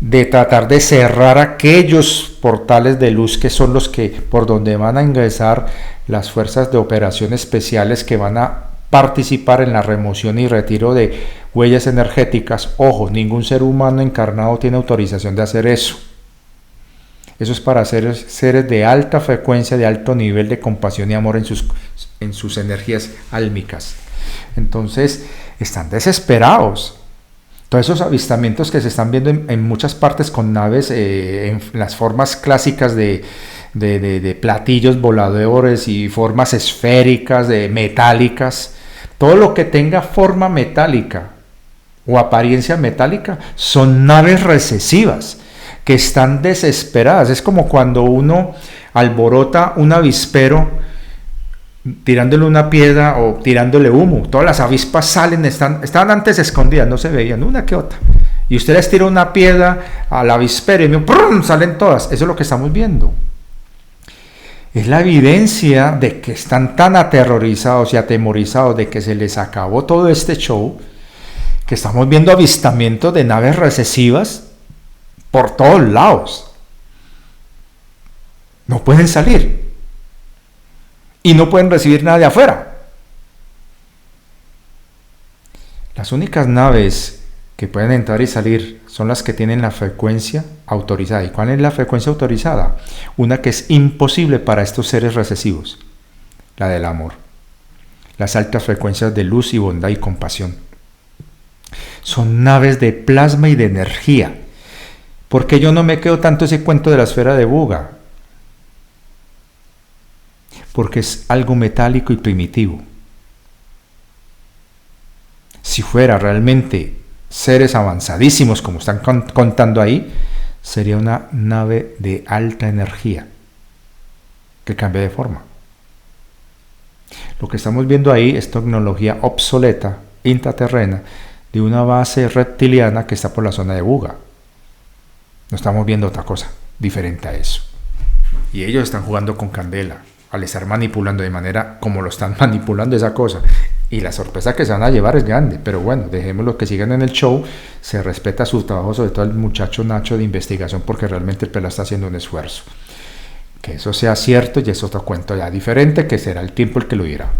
de tratar de cerrar aquellos portales de luz que son los que por donde van a ingresar las fuerzas de operación especiales que van a participar en la remoción y retiro de huellas energéticas. Ojo, ningún ser humano encarnado tiene autorización de hacer eso. Eso es para seres de alta frecuencia, de alto nivel de compasión y amor en sus energías álmicas. Entonces, están desesperados. Todos esos avistamientos que se están viendo en muchas partes con naves, en las formas clásicas de platillos voladores y formas esféricas, metálicas, todo lo que tenga forma metálica o apariencia metálica son naves recesivas que están desesperadas. Es como cuando uno alborota un avispero tirándole una piedra o tirándole humo. Todas las avispas salen, estaban antes escondidas, no se veían, una que otra. Y usted les tira una piedra al avispero y ¡prum!, salen todas. Eso es lo que estamos viendo. Es la evidencia de que están tan aterrorizados y atemorizados de que se les acabó todo este show, que estamos viendo avistamientos de naves recesivas por todos lados. No pueden salir. Y no pueden recibir nada de afuera. Las únicas naves que pueden entrar y salir son las que tienen la frecuencia autorizada. ¿Y cuál es la frecuencia autorizada? Una que es imposible para estos seres recesivos, la del amor. Las altas frecuencias de luz y bondad y compasión. Son naves de plasma y de energía. ¿Por qué yo no me quedo tanto ese cuento de la esfera de Buga? Porque es algo metálico y primitivo. Si fuera realmente seres avanzadísimos como están contando ahí, sería una nave de alta energía que cambia de forma. Lo que estamos viendo ahí es tecnología obsoleta, intraterrena, de una base reptiliana que está por la zona de Buga. No estamos viendo otra cosa diferente a eso. Y ellos están jugando con candela al estar manipulando de manera como lo están manipulando esa cosa. Y la sorpresa que se van a llevar es grande, pero bueno, dejémoslo que sigan en el show. Se respeta su trabajo, sobre todo el muchacho Nacho de investigación, porque realmente el pela está haciendo un esfuerzo. Que eso sea cierto y es otro cuento ya diferente, que será el tiempo el que lo dirá.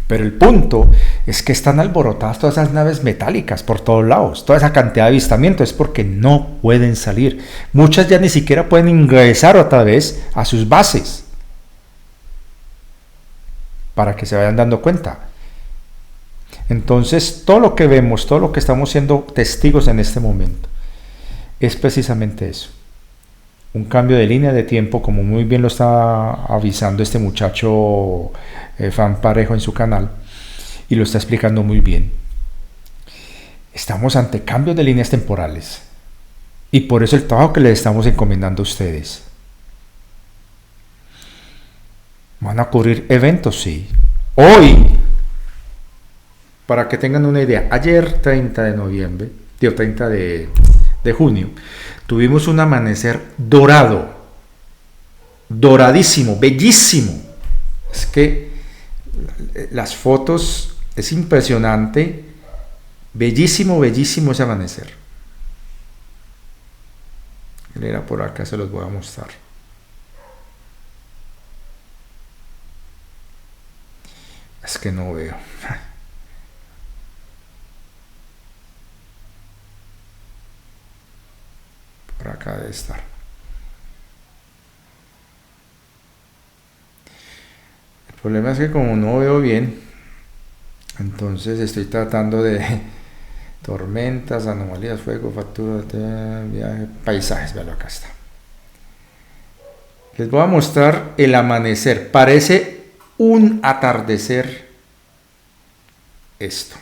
Pero el punto es que están alborotadas todas esas naves metálicas por todos lados, toda esa cantidad de avistamientos, es porque no pueden salir. Muchas ya ni siquiera pueden ingresar otra vez a sus bases, para que se vayan dando cuenta. Entonces, todo lo que vemos, todo lo que estamos siendo testigos en este momento, es precisamente eso. Un cambio de línea de tiempo, como muy bien lo está avisando este muchacho Fan Parejo en su canal, y lo está explicando muy bien. Estamos ante cambios de líneas temporales, y por eso el trabajo que les estamos encomendando a ustedes. ¿Van a ocurrir eventos? Sí. Hoy, para que tengan una idea, ayer 30 de noviembre, 30 de junio, tuvimos un amanecer dorado, doradísimo, bellísimo. Es que las fotos, es impresionante, bellísimo, bellísimo ese amanecer. Mira, por acá se los voy a mostrar. Es que no veo. Por acá debe estar. El problema es que como no veo bien, entonces estoy tratando de tormentas, anomalías, fuego, factura, viaje, paisajes. Veanlo, acá está. Les voy a mostrar el amanecer. Parece un atardecer esto.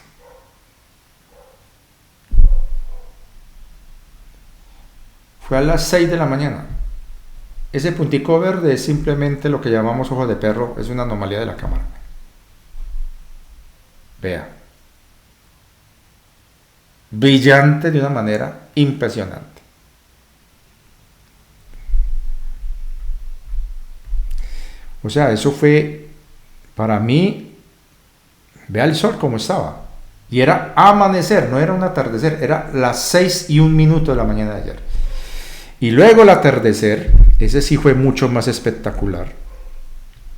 Fue a las 6 de la mañana. Ese puntico verde es simplemente lo que llamamos ojo de perro, es una anomalía de la cámara. Vea. Brillante de una manera impresionante. O sea, eso fue, para mí, vea el sol como estaba. Y era amanecer, no era un atardecer, era las 6:01 de la mañana de ayer. Y luego el atardecer, ese sí fue mucho más espectacular.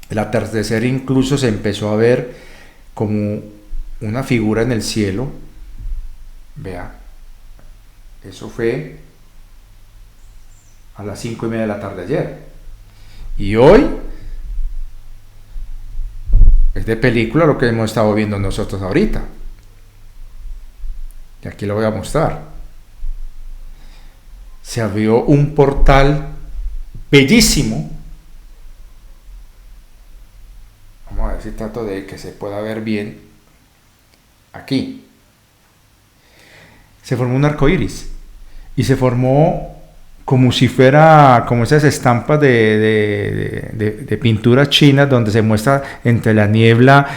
El atardecer incluso se empezó a ver como una figura en el cielo. Vea, eso fue a las 5:30 de la tarde ayer. Y hoy es de película lo que hemos estado viendo nosotros ahorita. Y aquí lo voy a mostrar. Se abrió un portal bellísimo. Vamos a ver si trato de que se pueda ver bien. Aquí. Se formó un arco iris. Y se formó como si fuera, como esas estampas de pinturas chinas donde se muestra entre la niebla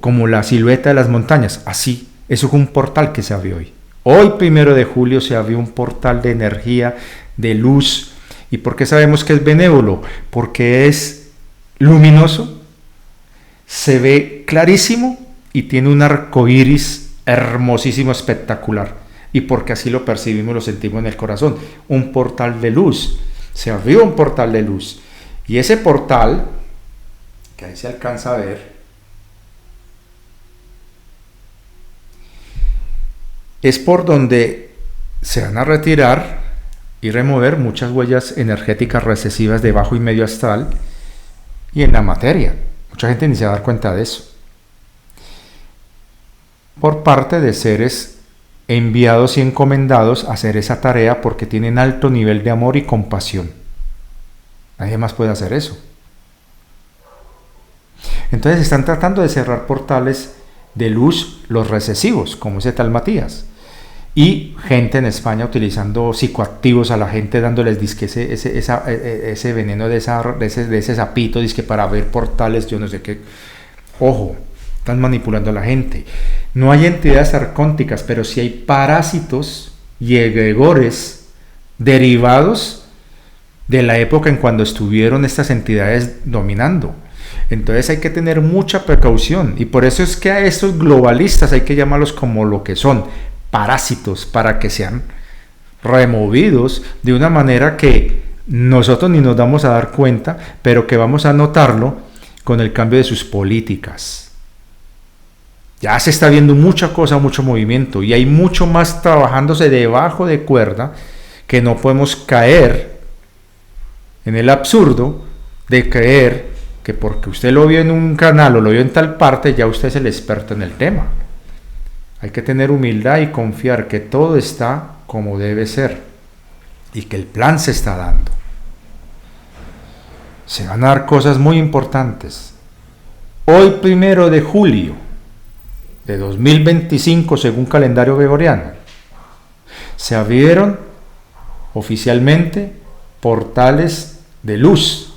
como la silueta de las montañas. Así, eso es un portal que se abrió hoy. Hoy, 1 de julio, se abrió un portal de energía, de luz. ¿Y por qué sabemos que es benévolo? Porque es luminoso, se ve clarísimo y tiene un arco iris hermosísimo, espectacular. Y porque así lo percibimos, lo sentimos en el corazón. Un portal de luz. Se abrió un portal de luz. Y ese portal, que ahí se alcanza a ver, es por donde se van a retirar y remover muchas huellas energéticas recesivas de bajo y medio astral y en la materia. Mucha gente ni se va a dar cuenta de eso. Por parte de seres enviados y encomendados a hacer esa tarea porque tienen alto nivel de amor y compasión. Nadie más puede hacer eso. Entonces están tratando de cerrar portales de luz, los recesivos, como ese tal Matías. Y gente en España utilizando psicoactivos a la gente, dándoles disque ese veneno de ese sapito, disque para ver portales, yo no sé qué. Ojo, están manipulando a la gente. No hay entidades arcónticas, pero sí hay parásitos y egregores derivados de la época en cuando estuvieron estas entidades dominando. Entonces hay que tener mucha precaución, y por eso es que a estos globalistas hay que llamarlos como lo que son, parásitos, para que sean removidos de una manera que nosotros ni nos damos a dar cuenta, pero que vamos a notarlo con el cambio de sus políticas. Ya se está viendo mucha cosa, mucho movimiento, y hay mucho más trabajándose debajo de cuerda, que no podemos caer en el absurdo de creer que porque usted lo vio en un canal o lo vio en tal parte, ya usted es el experto en el tema. Hay que tener humildad y confiar que todo está como debe ser y que el plan se está dando. Se van a dar cosas muy importantes. Hoy, 1 de julio de 2025, según calendario gregoriano, se abrieron oficialmente portales de luz,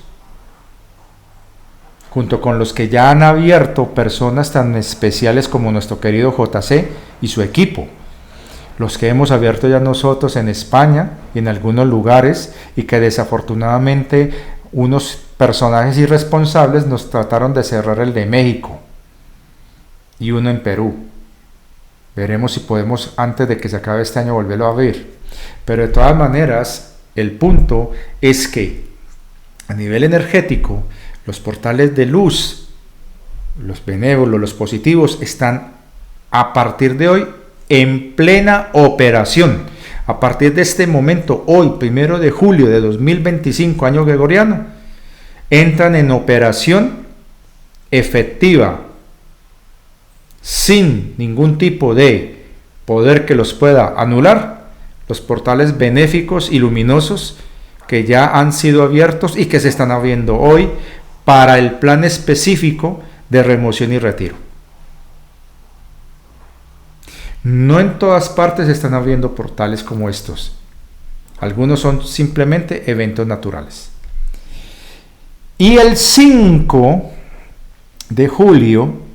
junto con los que ya han abierto personas tan especiales como nuestro querido JC y su equipo, los que hemos abierto ya nosotros en España y en algunos lugares, y que desafortunadamente unos personajes irresponsables nos trataron de cerrar el de México y uno en Perú. Veremos si podemos, antes de que se acabe este año, volverlo a abrir. Pero de todas maneras, el punto es que a nivel energético, los portales de luz, los benévolos, los positivos, están a partir de hoy en plena operación. A partir de este momento, hoy, 1 de julio de 2025, año gregoriano, entran en operación efectiva, sin ningún tipo de poder que los pueda anular, los portales benéficos y luminosos que ya han sido abiertos y que se están abriendo hoy para el plan específico de remoción y retiro. No en todas partes se están abriendo portales como estos. Algunos son simplemente eventos naturales. Y el 5 de julio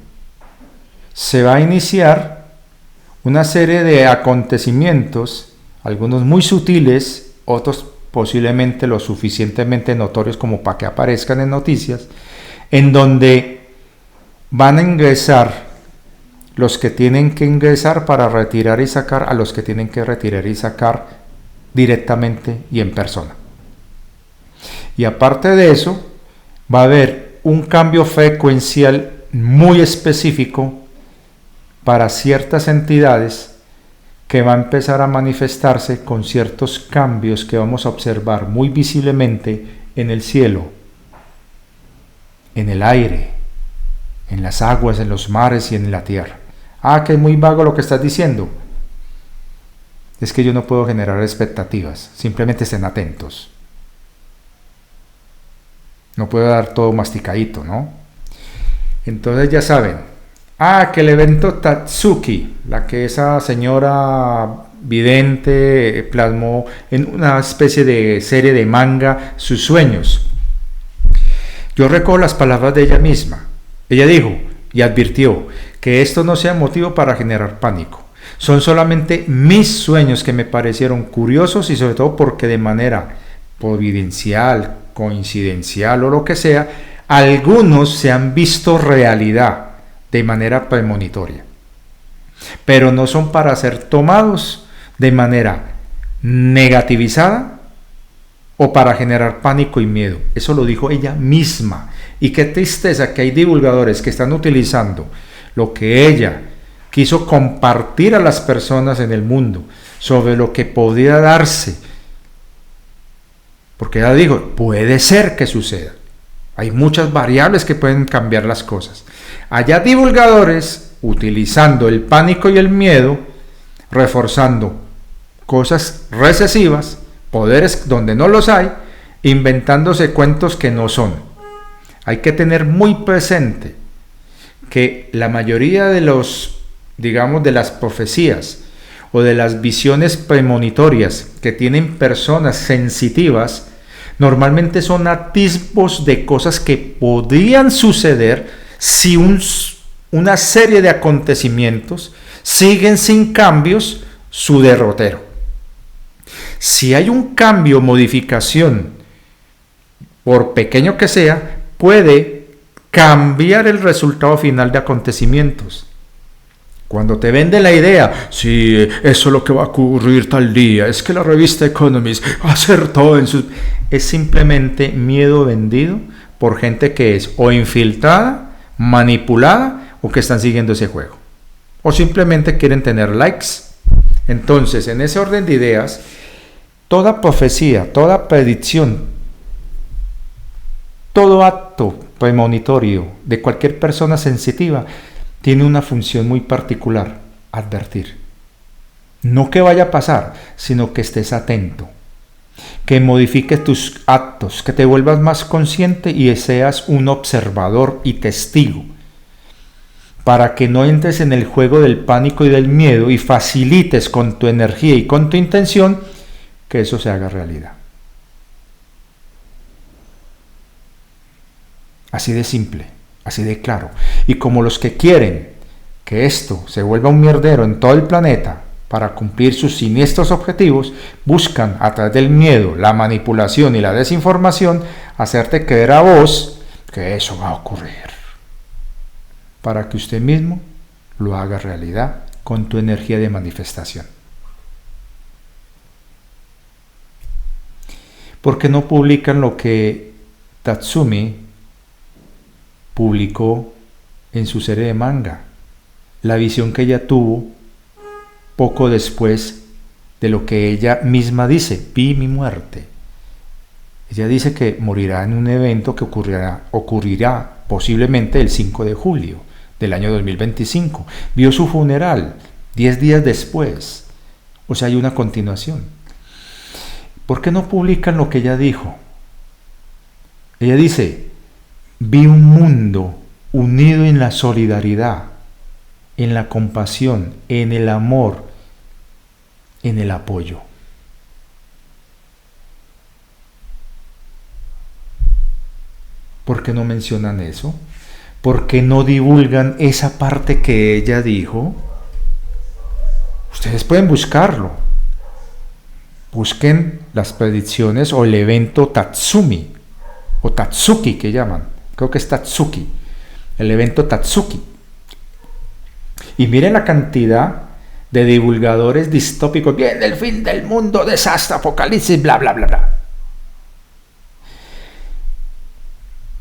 se va a iniciar una serie de acontecimientos, algunos muy sutiles, otros posiblemente lo suficientemente notorios como para que aparezcan en noticias, en donde van a ingresar los que tienen que ingresar para retirar y sacar a los que tienen que retirar y sacar directamente y en persona. Y aparte de eso, va a haber un cambio frecuencial muy específico para ciertas entidades que va a empezar a manifestarse con ciertos cambios que vamos a observar muy visiblemente en el cielo, en el aire, en las aguas, en los mares y en la tierra. Ah, que es muy vago lo que estás diciendo. Es que yo no puedo generar expectativas, simplemente estén atentos. No puedo dar todo masticadito, ¿no? Entonces ya saben. Ah, que el evento Tatsuki, la que esa señora vidente plasmó en una especie de serie de manga sus sueños. Yo recuerdo las palabras de ella misma. Ella dijo y advirtió que esto no sea motivo para generar pánico. Son solamente mis sueños que me parecieron curiosos y sobre todo porque de manera providencial, coincidencial o lo que sea, algunos se han visto realidad de manera premonitoria. Pero no son para ser tomados de manera negativizada o para generar pánico y miedo. Eso lo dijo ella misma. Y qué tristeza que hay divulgadores que están utilizando lo que ella quiso compartir a las personas en el mundo sobre lo que podía darse. Porque ella dijo, puede ser que suceda. Hay muchas variables que pueden cambiar las cosas. Allá divulgadores utilizando el pánico y el miedo, reforzando cosas recesivas, poderes donde no los hay, inventándose cuentos que no son. Hay que tener muy presente que la mayoría de los, digamos, de las profecías o de las visiones premonitorias que tienen personas sensitivas, normalmente son atisbos de cosas que podrían suceder si una serie de acontecimientos siguen sin cambios su derrotero. Si hay un cambio o modificación, por pequeño que sea, puede cambiar el resultado final de acontecimientos. Cuando te venden la idea, sí, eso es lo que va a ocurrir tal día, es que la revista Economist acertó en sus... Es simplemente miedo vendido por gente que es o infiltrada, manipulada o que están siguiendo ese juego. O simplemente quieren tener likes. Entonces, en ese orden de ideas, toda profecía, toda predicción, todo acto premonitorio de cualquier persona sensitiva tiene una función muy particular, advertir. No que vaya a pasar, sino que estés atento, que modifiques tus actos, que te vuelvas más consciente y seas un observador y testigo, para que no entres en el juego del pánico y del miedo y facilites con tu energía y con tu intención que eso se haga realidad. Así de simple, así de claro. Y como los que quieren que esto se vuelva un mierdero en todo el planeta para cumplir sus siniestros objetivos, buscan a través del miedo, la manipulación y la desinformación hacerte creer a vos que eso va a ocurrir, para que usted mismo lo haga realidad con tu energía de manifestación. ¿Por qué no publican lo que Tatsumi publicó en su serie de manga? La visión que ella tuvo poco después de lo que ella misma dice, vi mi muerte. Ella dice que morirá en un evento que ocurrirá posiblemente el 5 de julio del año 2025. Vio su funeral 10 días después. O sea, hay una continuación. ¿Por qué no publican lo que ella dijo? Ella dice, vi un mundo unido en la solidaridad, en la compasión, en el amor, en el apoyo. ¿Por qué no mencionan eso? ¿Por qué no divulgan esa parte que ella dijo? Ustedes pueden buscarlo. Busquen las predicciones o el evento Tatsumi o Tatsuki que llaman. Creo que es Tatsuki. El evento Tatsuki. Y miren la cantidad de divulgadores distópicos. Viene el fin del mundo, desastre, apocalipsis, bla, bla, bla, bla.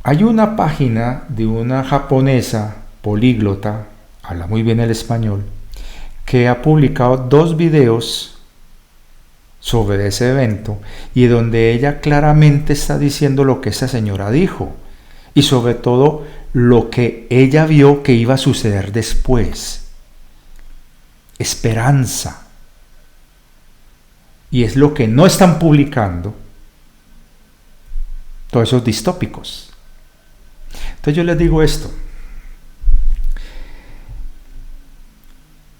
Hay una página de una japonesa políglota, habla muy bien el español, que ha publicado 2 videos sobre ese evento y donde ella claramente está diciendo lo que esa señora dijo y sobre todo lo que ella vio que iba a suceder después. Esperanza. Y es lo que no están publicando todos esos distópicos. Entonces yo les digo esto.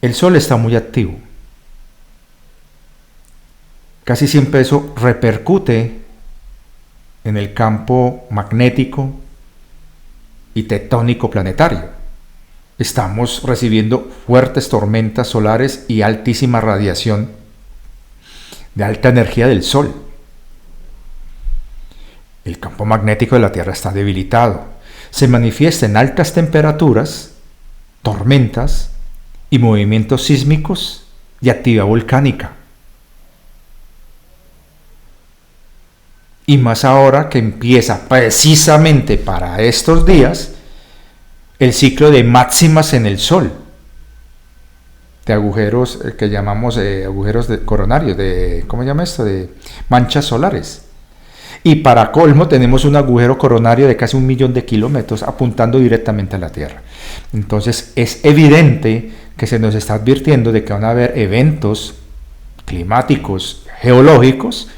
El Sol está muy activo. Casi siempre eso repercute en el campo magnético y tectónico planetario. Estamos recibiendo fuertes tormentas solares y altísima radiación de alta energía del Sol. El campo magnético de la Tierra está debilitado. Se manifiesta en altas temperaturas, tormentas y movimientos sísmicos y actividad volcánica. Y más ahora que empieza precisamente para estos días el ciclo de máximas en el Sol, de agujeros que llamamos agujeros coronarios, ¿cómo se llama esto? De manchas solares. Y para colmo tenemos un agujero coronario de casi 1 millón de kilómetros apuntando directamente a la Tierra. Entonces es evidente que se nos está advirtiendo de que van a haber eventos climáticos, geológicos,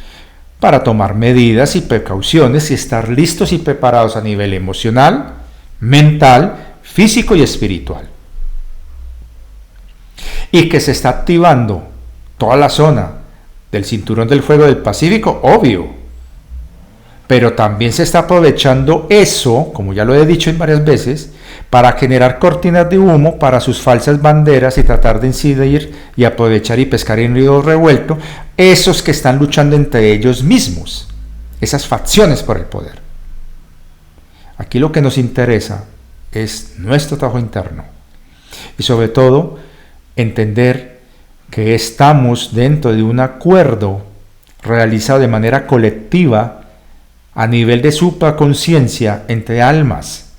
para tomar medidas y precauciones y estar listos y preparados a nivel emocional, mental, físico y espiritual. Y que se está activando toda la zona del cinturón del fuego del Pacífico, obvio. Pero también se está aprovechando eso, como ya lo he dicho en varias veces, para generar cortinas de humo para sus falsas banderas y tratar de incidir y aprovechar y pescar en río revuelto esos que están luchando entre ellos mismos, esas facciones por el poder. Aquí lo que nos interesa es nuestro trabajo interno y sobre todo entender que estamos dentro de un acuerdo realizado de manera colectiva a nivel de supraconciencia entre almas.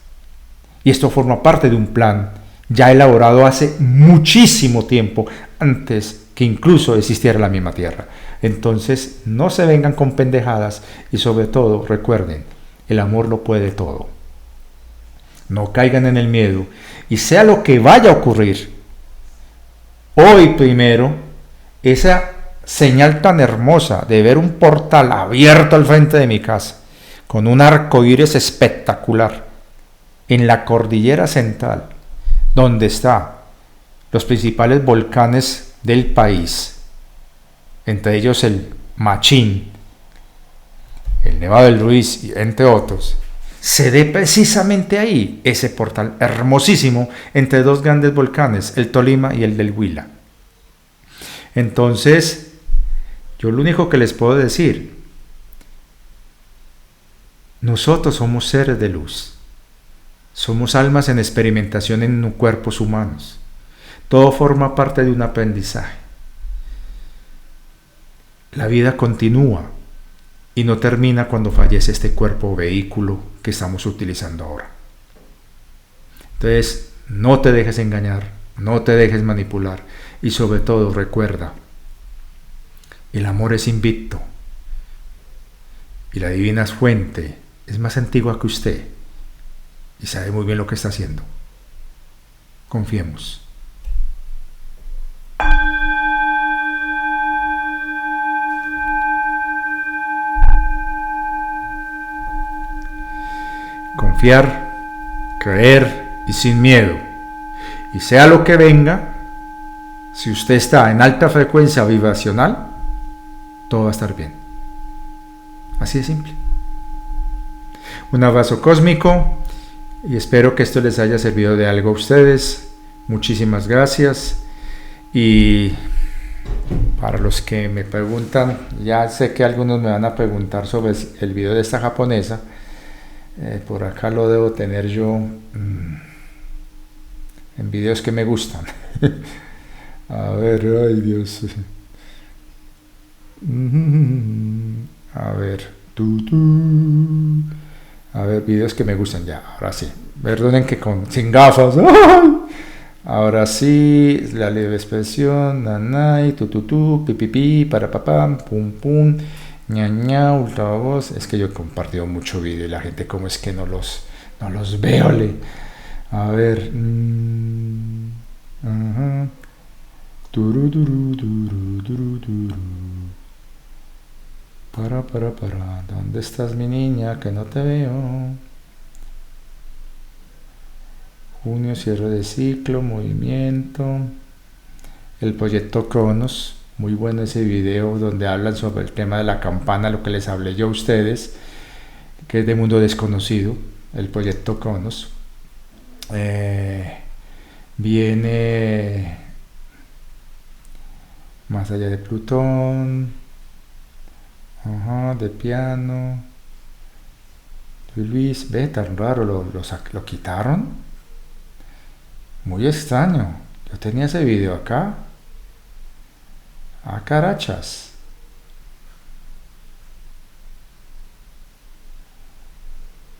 Y esto forma parte de un plan ya elaborado hace muchísimo tiempo, antes que incluso existiera la misma Tierra. Entonces, no se vengan con pendejadas y sobre todo, recuerden, el amor lo puede todo. No caigan en el miedo y sea lo que vaya a ocurrir, hoy primero, esa señal tan hermosa de ver un portal abierto al frente de mi casa, con un arco iris espectacular, en la cordillera central, donde están los principales volcanes del país, entre ellos el Machín, el Nevado del Ruiz, entre otros, se dé precisamente ahí ese portal hermosísimo entre 2 grandes volcanes, el Tolima y el del Huila. Entonces, yo lo único que les puedo decir, nosotros somos seres de luz. Somos almas en experimentación en cuerpos humanos. Todo forma parte de un aprendizaje. La vida continúa y no termina cuando fallece este cuerpo o vehículo que estamos utilizando ahora. Entonces, no te dejes engañar, no te dejes manipular y sobre todo recuerda, el amor es invicto y la divina fuente es más antigua que usted y sabe muy bien lo que está haciendo. Confiemos. Confiar, creer y sin miedo. Y sea lo que venga, si usted está en alta frecuencia vibracional, todo va a estar bien. Así de simple. Un abrazo cósmico y espero que esto les haya servido de algo a ustedes. Muchísimas gracias. Y para los que me preguntan, ya sé que algunos me van a preguntar sobre el video de esta japonesa. Por acá lo debo tener yo en videos que me gustan. A ver, ay Dios. A ver, a ver, videos que me gustan ya. Ahora sí. Perdonen que sin gafas. Ahora sí, la leve expresión, nanay, tu, pipipi, para papam, pum pum, ña, ultra voz. Es que yo he compartido mucho vídeo y la gente como es que no los veo. A ver. Para. ¿Dónde estás, mi niña? Que no te veo. Junio, cierre de ciclo, movimiento. El proyecto Cronos, muy bueno ese video donde hablan sobre el tema de la campana, lo que les hablé yo a ustedes, que es de mundo desconocido, el proyecto Cronos. Viene más allá de Plutón, de piano. Luis, ve, tan raro, lo quitaron. Muy extraño. Yo tenía ese video acá. Carachas.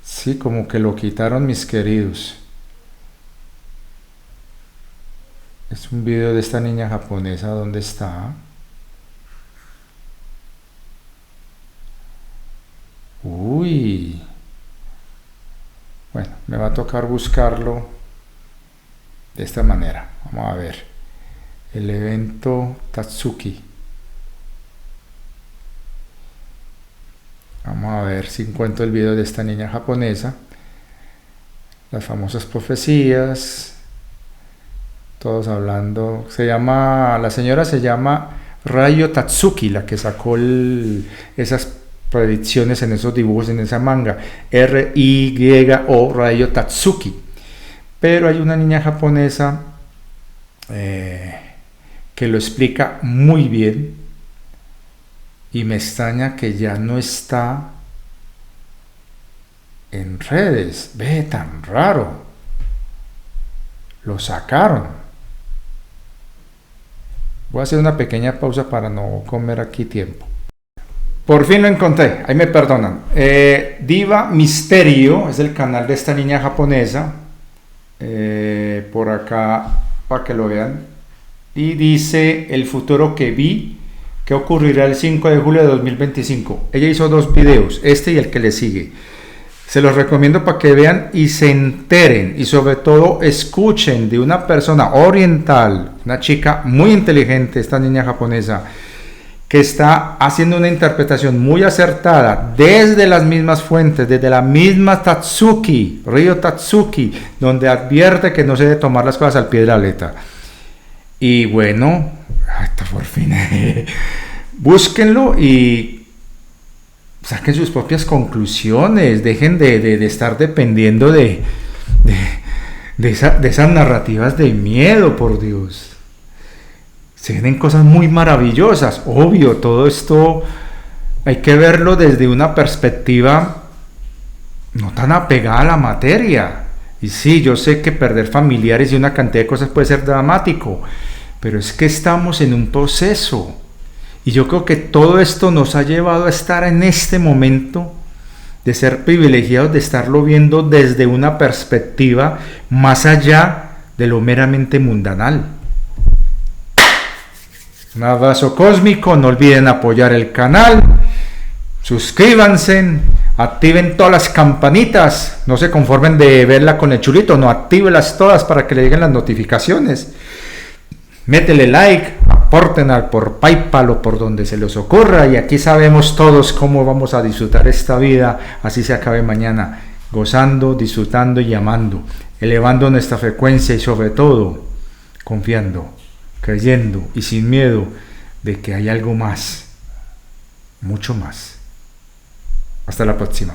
Sí, como que lo quitaron, mis queridos. Es un video de esta niña japonesa. ¿Dónde está? Uy. Bueno, me va a tocar buscarlo de esta manera. Vamos a ver. El evento Tatsuki. Vamos a ver si encuentro el video de esta niña japonesa. Las famosas profecías. Todos hablando. La señora se llama Ryo Tatsuki, la que sacó esas predicciones en esos dibujos, en esa manga. R-Y-O, Ryo Tatsuki. Pero hay una niña japonesa que lo explica muy bien y me extraña que ya no está en redes. Ve, tan raro. Lo sacaron. Voy a hacer una pequeña pausa para no comer aquí tiempo. Por fin lo encontré, ahí me perdonan. Diva Misterio es el canal de esta niña japonesa. Por acá para que lo vean, y dice el futuro que vi que ocurrirá el 5 de julio de 2025. Ella hizo 2 videos, este y el que le sigue. Se los recomiendo para que vean y se enteren, y sobre todo escuchen de una persona oriental, una chica muy inteligente, esta niña japonesa, que está haciendo una interpretación muy acertada desde las mismas fuentes, desde la misma Tatsuki, Ryo Tatsuki, donde advierte que no se debe tomar las cosas al pie de la letra. Y bueno, hasta por fin, búsquenlo y saquen sus propias conclusiones, dejen de estar dependiendo de esas narrativas de miedo, por Dios. Se vienen cosas muy maravillosas. Obvio, todo esto hay que verlo desde una perspectiva no tan apegada a la materia. Y sí, yo sé que perder familiares y una cantidad de cosas puede ser dramático, pero es que estamos en un proceso. Y yo creo que todo esto nos ha llevado a estar en este momento, de ser privilegiados, de estarlo viendo desde una perspectiva más allá de lo meramente mundanal. Un abrazo cósmico, no olviden apoyar el canal, suscríbanse, activen todas las campanitas, no se conformen de verla con el chulito, no, actívelas todas para que le lleguen las notificaciones. Métele like, aporten por PayPal o por donde se les ocurra, y aquí sabemos todos cómo vamos a disfrutar esta vida, así se acabe mañana, gozando, disfrutando y amando, elevando nuestra frecuencia y sobre todo confiando, creyendo y sin miedo de que hay algo más, mucho más. Hasta la próxima.